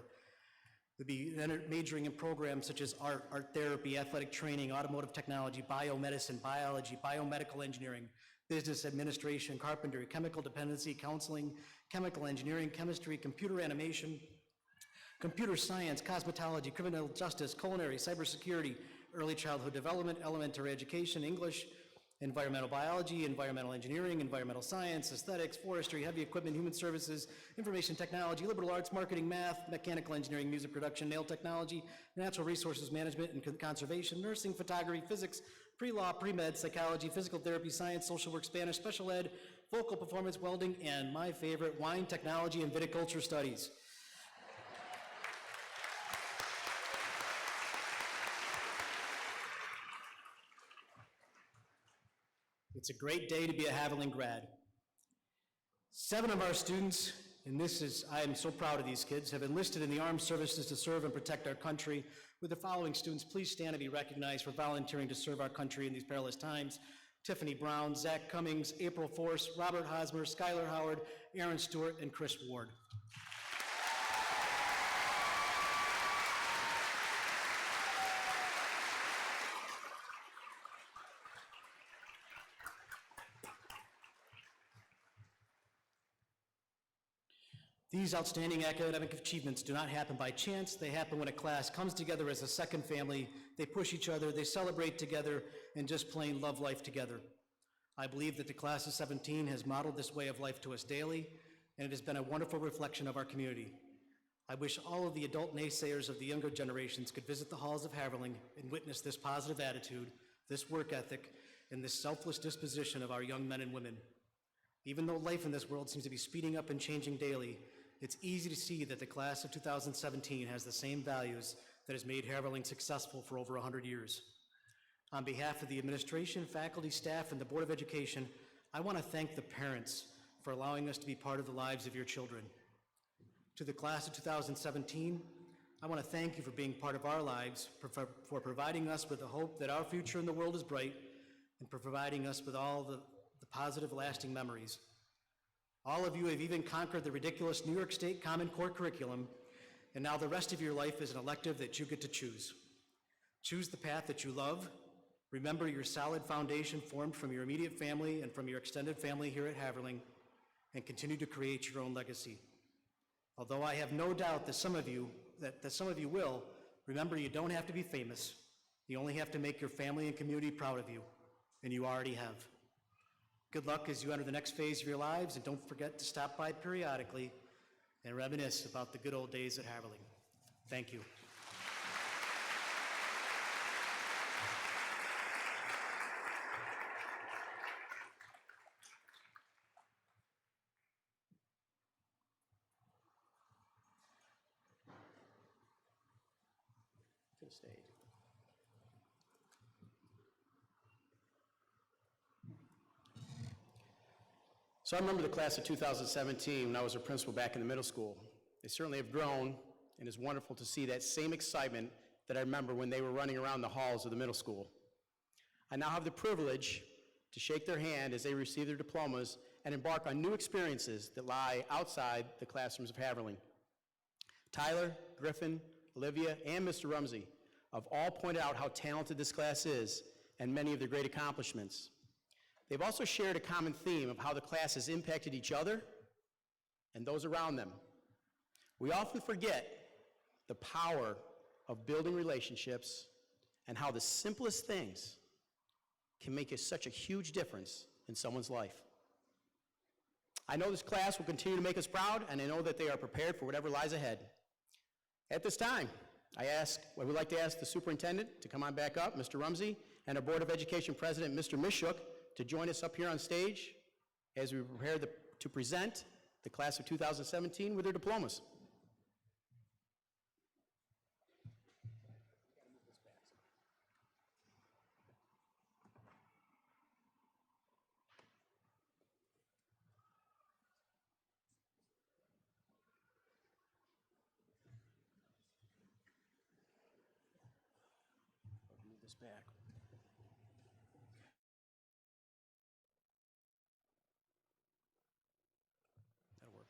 They'll be majoring in programs such as art therapy, athletic training, automotive technology, biomedicine, biology, biomedical engineering, business administration, carpentry, chemical dependency, counseling, chemical engineering, chemistry, computer animation, computer science, cosmetology, criminal justice, culinary, cybersecurity, early childhood development, elementary education, English, environmental biology, environmental engineering, environmental science, aesthetics, forestry, heavy equipment, human services, information technology, liberal arts, marketing, math, mechanical engineering, music production, nail technology, natural resources management and conservation, nursing, photography, physics, pre-law, pre-med, psychology, physical therapy, science, social work, Spanish, special ed, vocal performance, welding, and my favorite, wine technology and viticulture studies. It's a great day to be a Haviland grad. 7 of our students, and I am so proud of these kids, have enlisted in the armed services to serve and protect our country. With the following students, please stand and be recognized for volunteering to serve our country in these perilous times. Tiffany Brown, Zach Cummings, April Force, Robert Hosmer, Skylar Howard, Aaron Stewart, and Chris Ward. These outstanding academic achievements do not happen by chance. They happen when a class comes together as a second family. They push each other, they celebrate together, and just plain love life together. I believe that the class of 17 has modeled this way of life to us daily, and it has been a wonderful reflection of our community. I wish all of the adult naysayers of the younger generations could visit the halls of Haverling and witness this positive attitude, this work ethic, and this selfless disposition of our young men and women. Even though life in this world seems to be speeding up and changing daily, it's easy to see that the class of 2017 has the same values that has made Haverling successful for over 100 years. On behalf of the administration, faculty, staff, and the Board of Education, I want to thank the parents for allowing us to be part of the lives of your children. To the class of 2017, I want to thank you for being part of our lives, for providing us with the hope that our future in the world is bright, and for providing us with all the positive, lasting memories. All of you have even conquered the ridiculous New York State Common Core curriculum, and now the rest of your life is an elective that you get to choose. Choose the path that you love. Remember your solid foundation formed from your immediate family and from your extended family here at Haverling, and continue to create your own legacy. Although I have no doubt that some of you will, remember you don't have to be famous. You only have to make your family and community proud of you, and you already have. Good luck as you enter the next phase of your lives, and don't forget to stop by periodically and reminisce about the good old days at Haverling. Thank you. the stage. So I remember the class of 2017 when I was a principal back in the middle school. They certainly have grown, and it's wonderful to see that same excitement that I remember when they were running around the halls of the middle school. I now have the privilege to shake their hand as they receive their diplomas and embark on new experiences that lie outside the classrooms of Haverling. Tyler, Griffin, Olivia, and Mr. Rumsey have all pointed out how talented this class is and many of their great accomplishments. They've also shared a common theme of how the class has impacted each other and those around them. We often forget the power of building relationships and how the simplest things can make such a huge difference in someone's life. I know this class will continue to make us proud, and I know that they are prepared for whatever lies ahead. At this time, I would like to ask the superintendent to come on back up, Mr. Rumsey, and our Board of Education President, Mr. Mishuk, to join us up here on stage as we prepare to present the class of 2017 with their diplomas. Move this back. That'll work.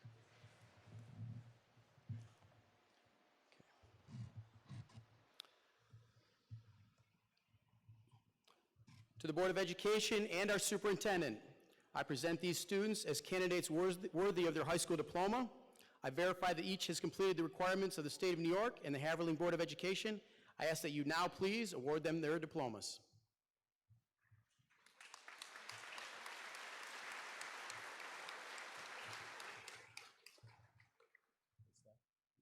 To the Board of Education and our superintendent, I present these students as candidates worthy of their high school diploma. I verify that each has completed the requirements of the State of New York and the Haverling Board of Education. I ask that you now please award them their diplomas.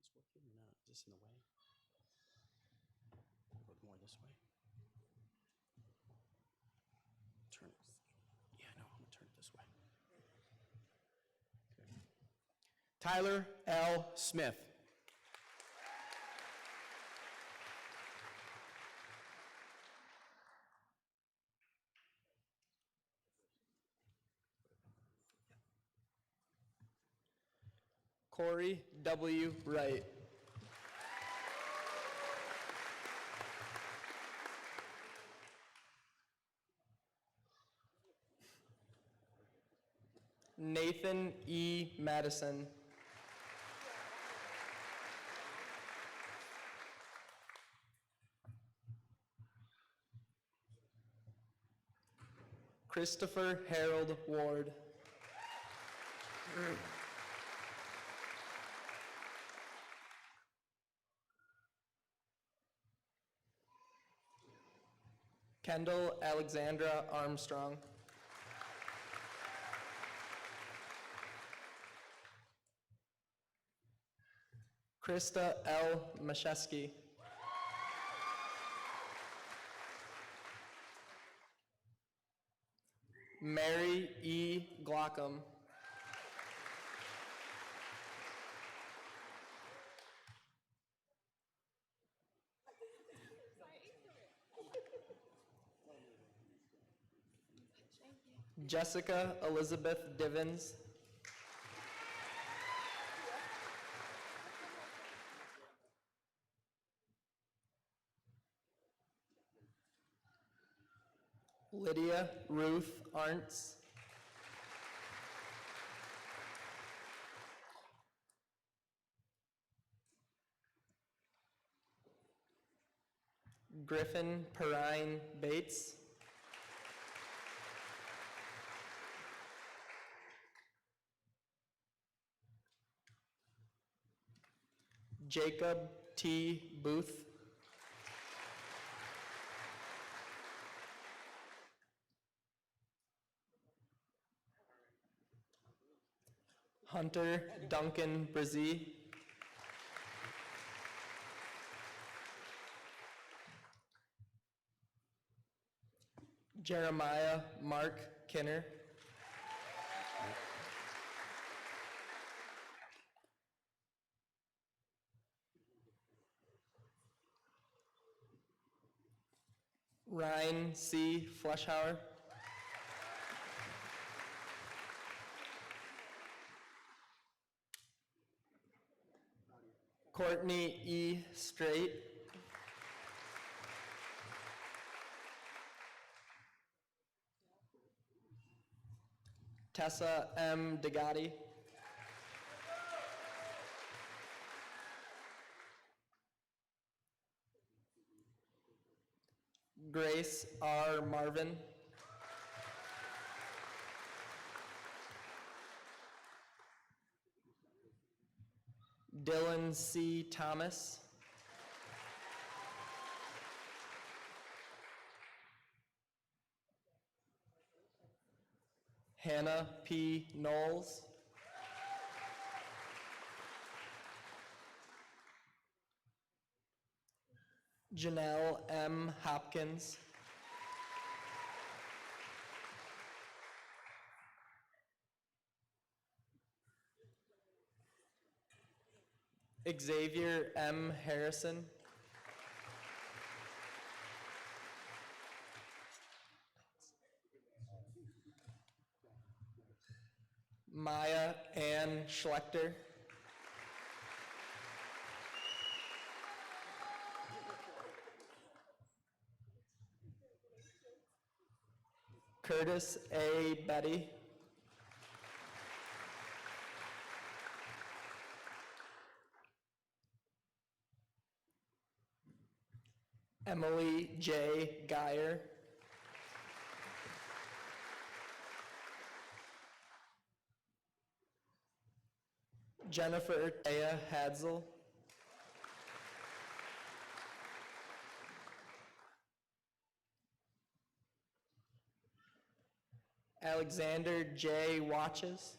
Is this working or not? Is this in the way? Go more this way. Turn it. Yeah, no, I'm gonna turn it this way. Okay. Tyler L. Smith. Corey W. Wright. Nathan E. Madison. Christopher Harold Ward. Kendall Alexandra Armstrong. Krista L. Mashesky. Mary E. Glockham. Jessica Elizabeth Divins. Lydia Ruth Arntz. Griffin Perrine Bates. Jacob T. Booth. Hunter Duncan Brzee. Jeremiah Mark Kinner. Ryan C. Fleschauer. Courtney E. Straight. Tessa M. Degatti. Grace R. Marvin. Dylan C. Thomas. Hannah P. Knowles. Janelle M. Hopkins. Xavier M. Harrison. Maya Ann Schlechter. Curtis A. Betty. Emily J. Geyer. Jennifer Taya Hadsel. Alexander J. Watches.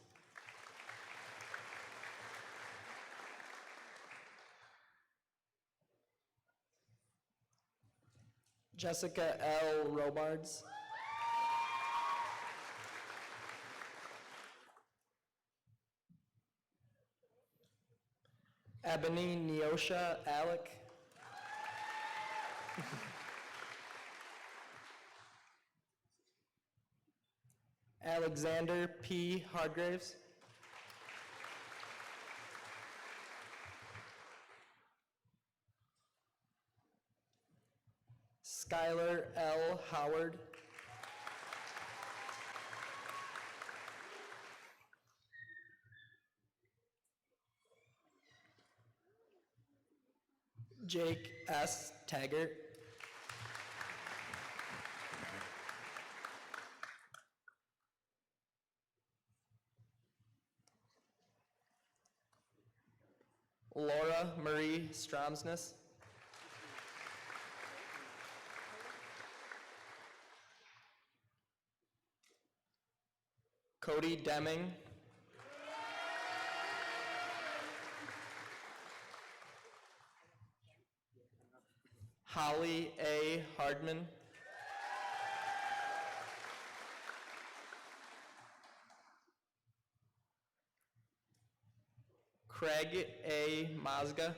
Jessica L. Robards. Ebony Neosha Alec. Alexander P. Hardgraves. Skylar L. Howard. Jake S. Taggart. Laura Marie Stromsness. Cody Deming. Holly A. Hardman. Craig A. Mazga.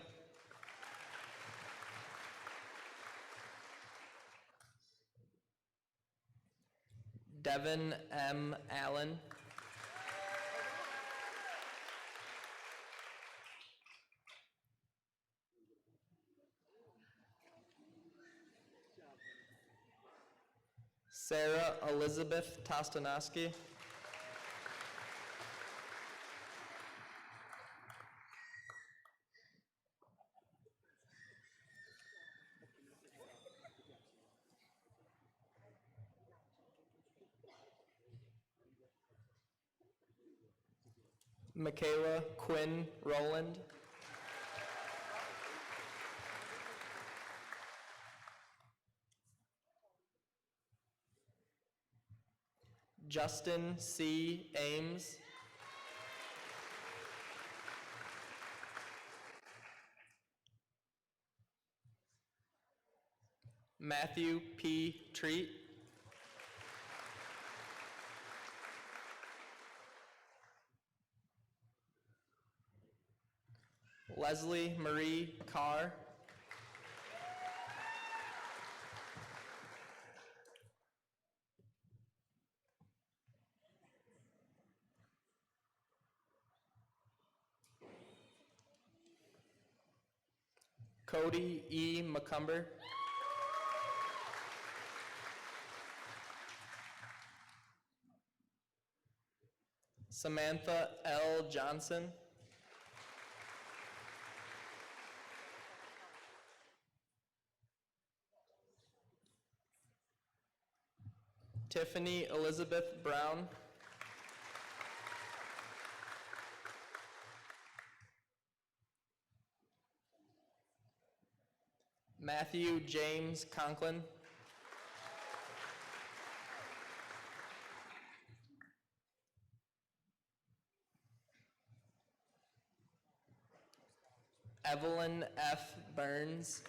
Devin M. Allen. Sarah Elizabeth Tostanowski. Michaela Quinn Rowland. Justin C. Ames. Matthew P. Treat. Leslie Marie Carr. Cody E. McCumber. Samantha L. Johnson. Tiffany Elizabeth Brown. Matthew James Conklin. Evelyn F. Burns.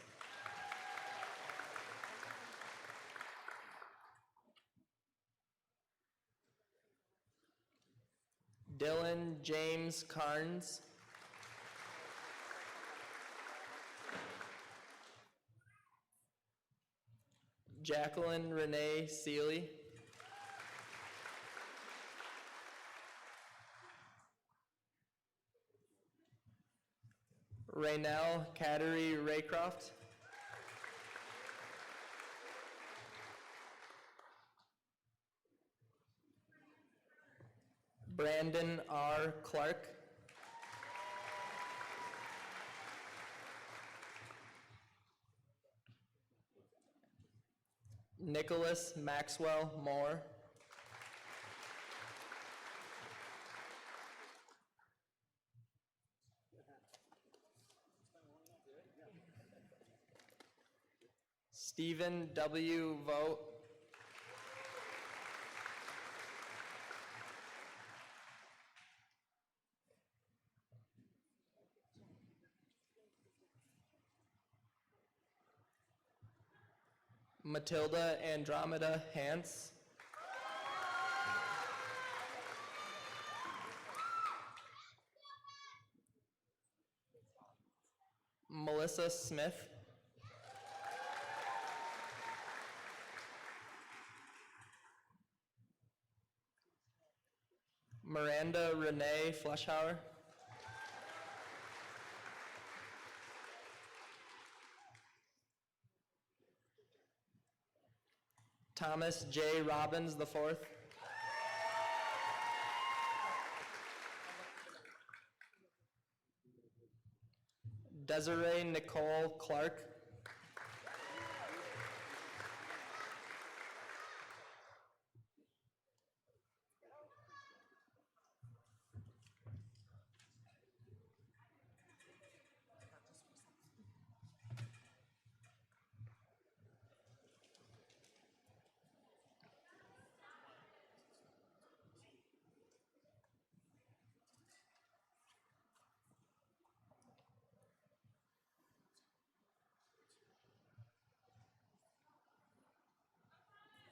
Dylan James Carnes. Jacqueline Renee Seeley. Raynell Cattery Raycroft. Brandon R. Clark. Nicholas Maxwell Moore. Stephen W. Vogt. Matilda Andromeda Hance. Melissa Smith. Miranda Renee Fleschauer. Thomas J. Robbins IV. Desiree Nicole Clark.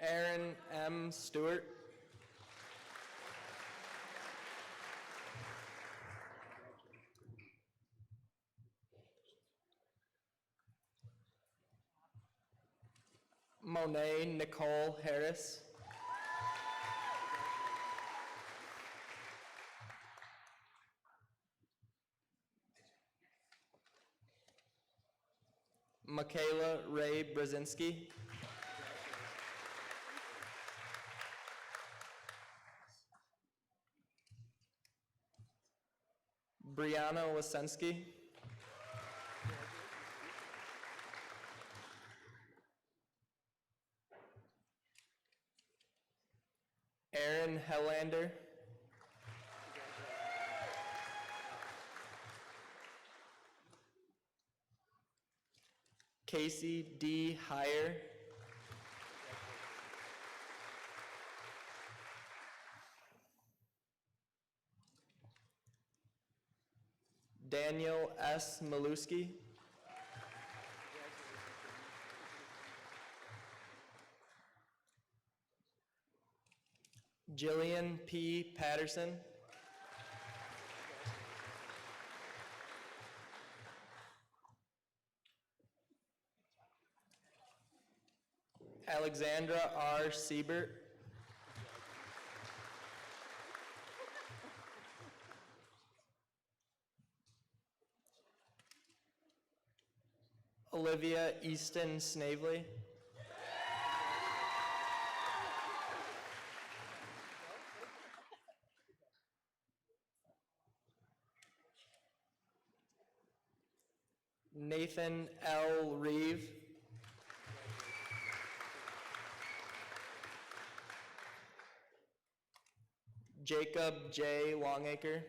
Aaron M. Stewart. Monet Nicole Harris. Michaela Ray Brzezinski. Brianna Wasensky. Aaron Hellander. Casey D. Heyer. Daniel S. Maluski. Jillian P. Patterson. Alexandra R. Siebert. Olivia Easton Snavely. Nathan L. Reeve. Jacob J. Longacre.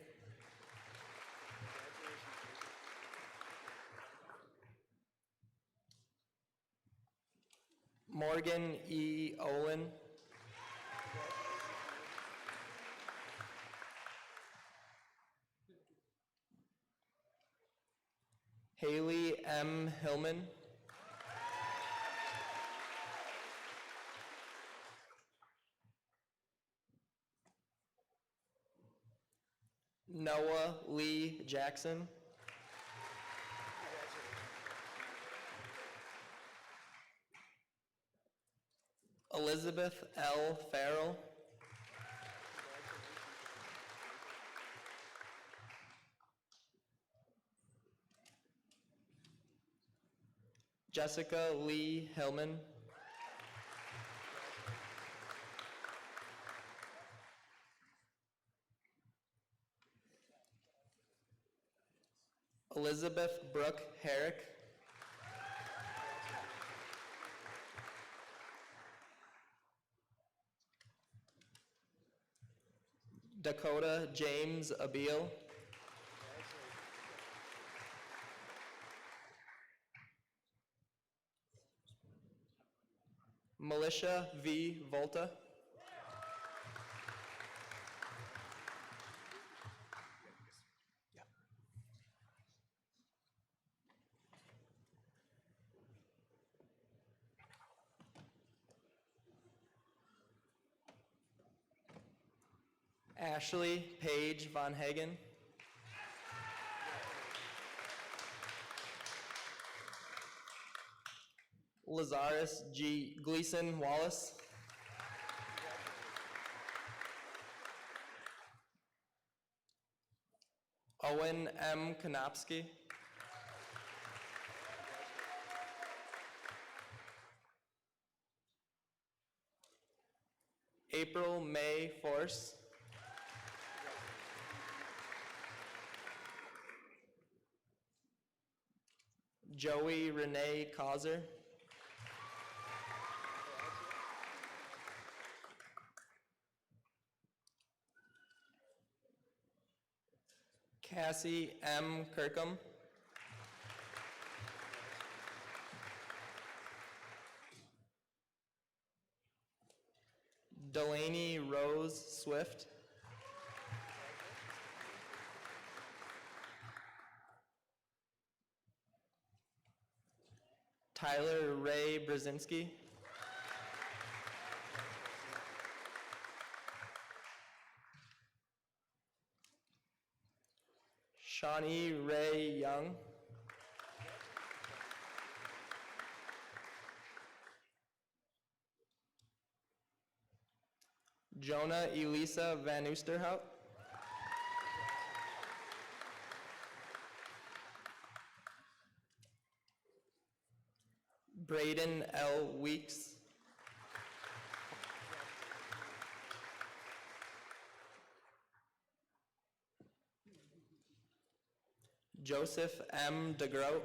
Morgan E. Olin. Haley M. Hillman. Noah Lee Jackson. Elizabeth L. Farrell. Jessica Lee Hillman. Elizabeth Brooke Herrick. Dakota James Abil. Militia V. Volta. Ashley Paige Von Hagen. Lazarus G. Gleason Wallace. Owen M. Konopsky. April May Force. Joey Renee Causer. Cassie M. Kirkham. Delaney Rose Swift. Tyler Ray Brzezinski. Shawnee Ray Young. Jonah Elisa Van Oosterhout. Braden L. Weeks. Joseph M. DeGroat.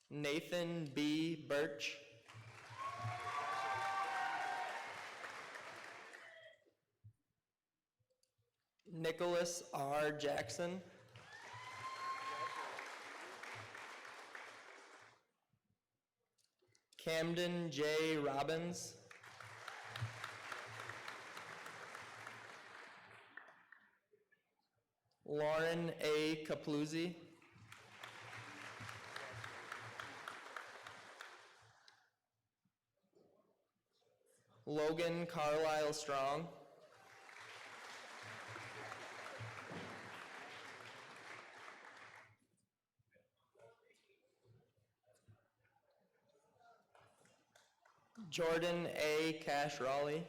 Nathan B. Birch. Nicholas R. Jackson. Camden J. Robbins. Lauren A. Capluzzi. Logan Carlisle Strong. Jordan A. Cash Raleigh.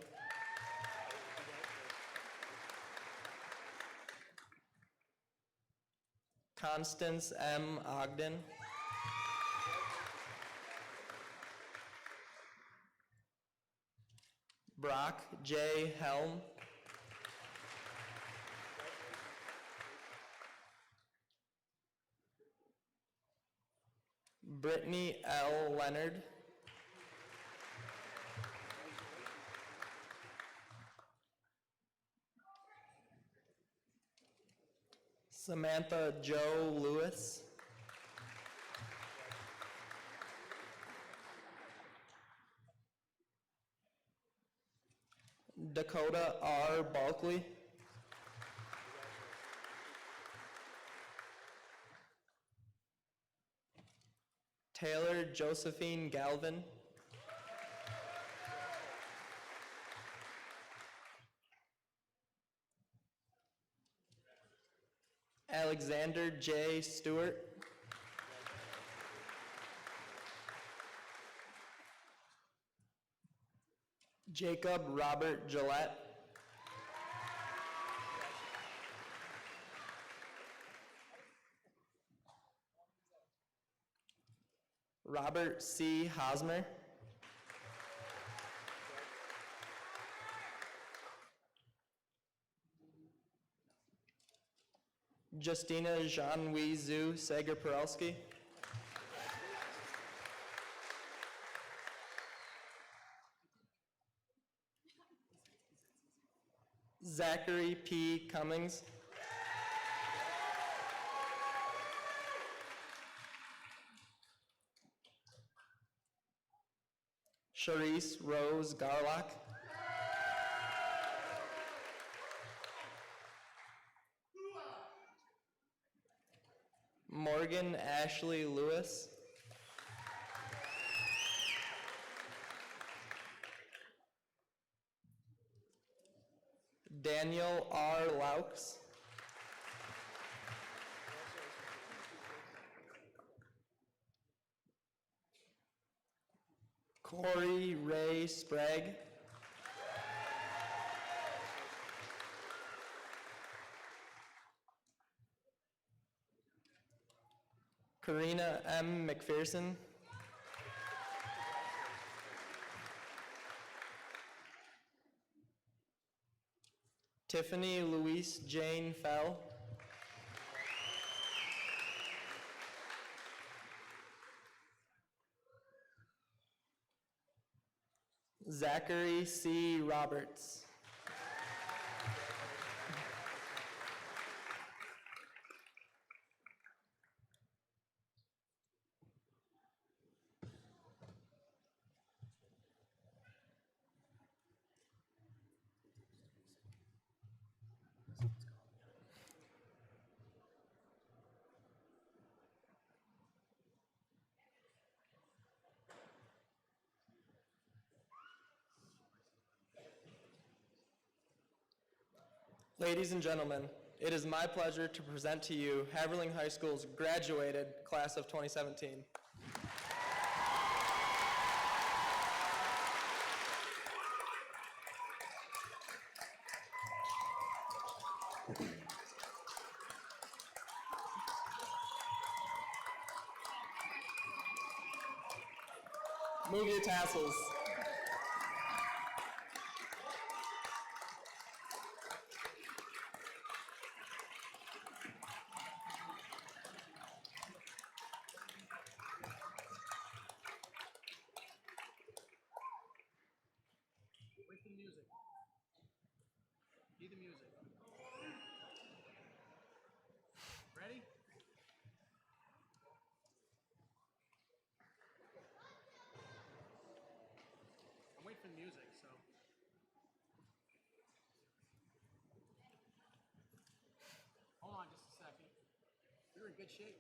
Constance M. Ogden. Brock J. Helm. Brittany L. Leonard. Samantha Jo Lewis. Dakota R. Bulkley. Taylor Josephine Galvin. Alexander J. Stewart. Jacob Robert Gillette. Robert C. Hosmer. Justina Jean-Louise Sager-Perelski. Zachary P. Cummings. Charisse Rose Garlock. Morgan Ashley Lewis. Daniel R. Laux. Corey Ray Sprague. Karina M. McPherson. Tiffany Louise Jane Fell. Zachary C. Roberts. Ladies and gentlemen, it is my pleasure to present to you Haverling High School's graduated class of 2017. Move your tassels. Wait for the music. Be the music. Ready? I'm waiting for the music, so. Hold on just a second. You're in good shape.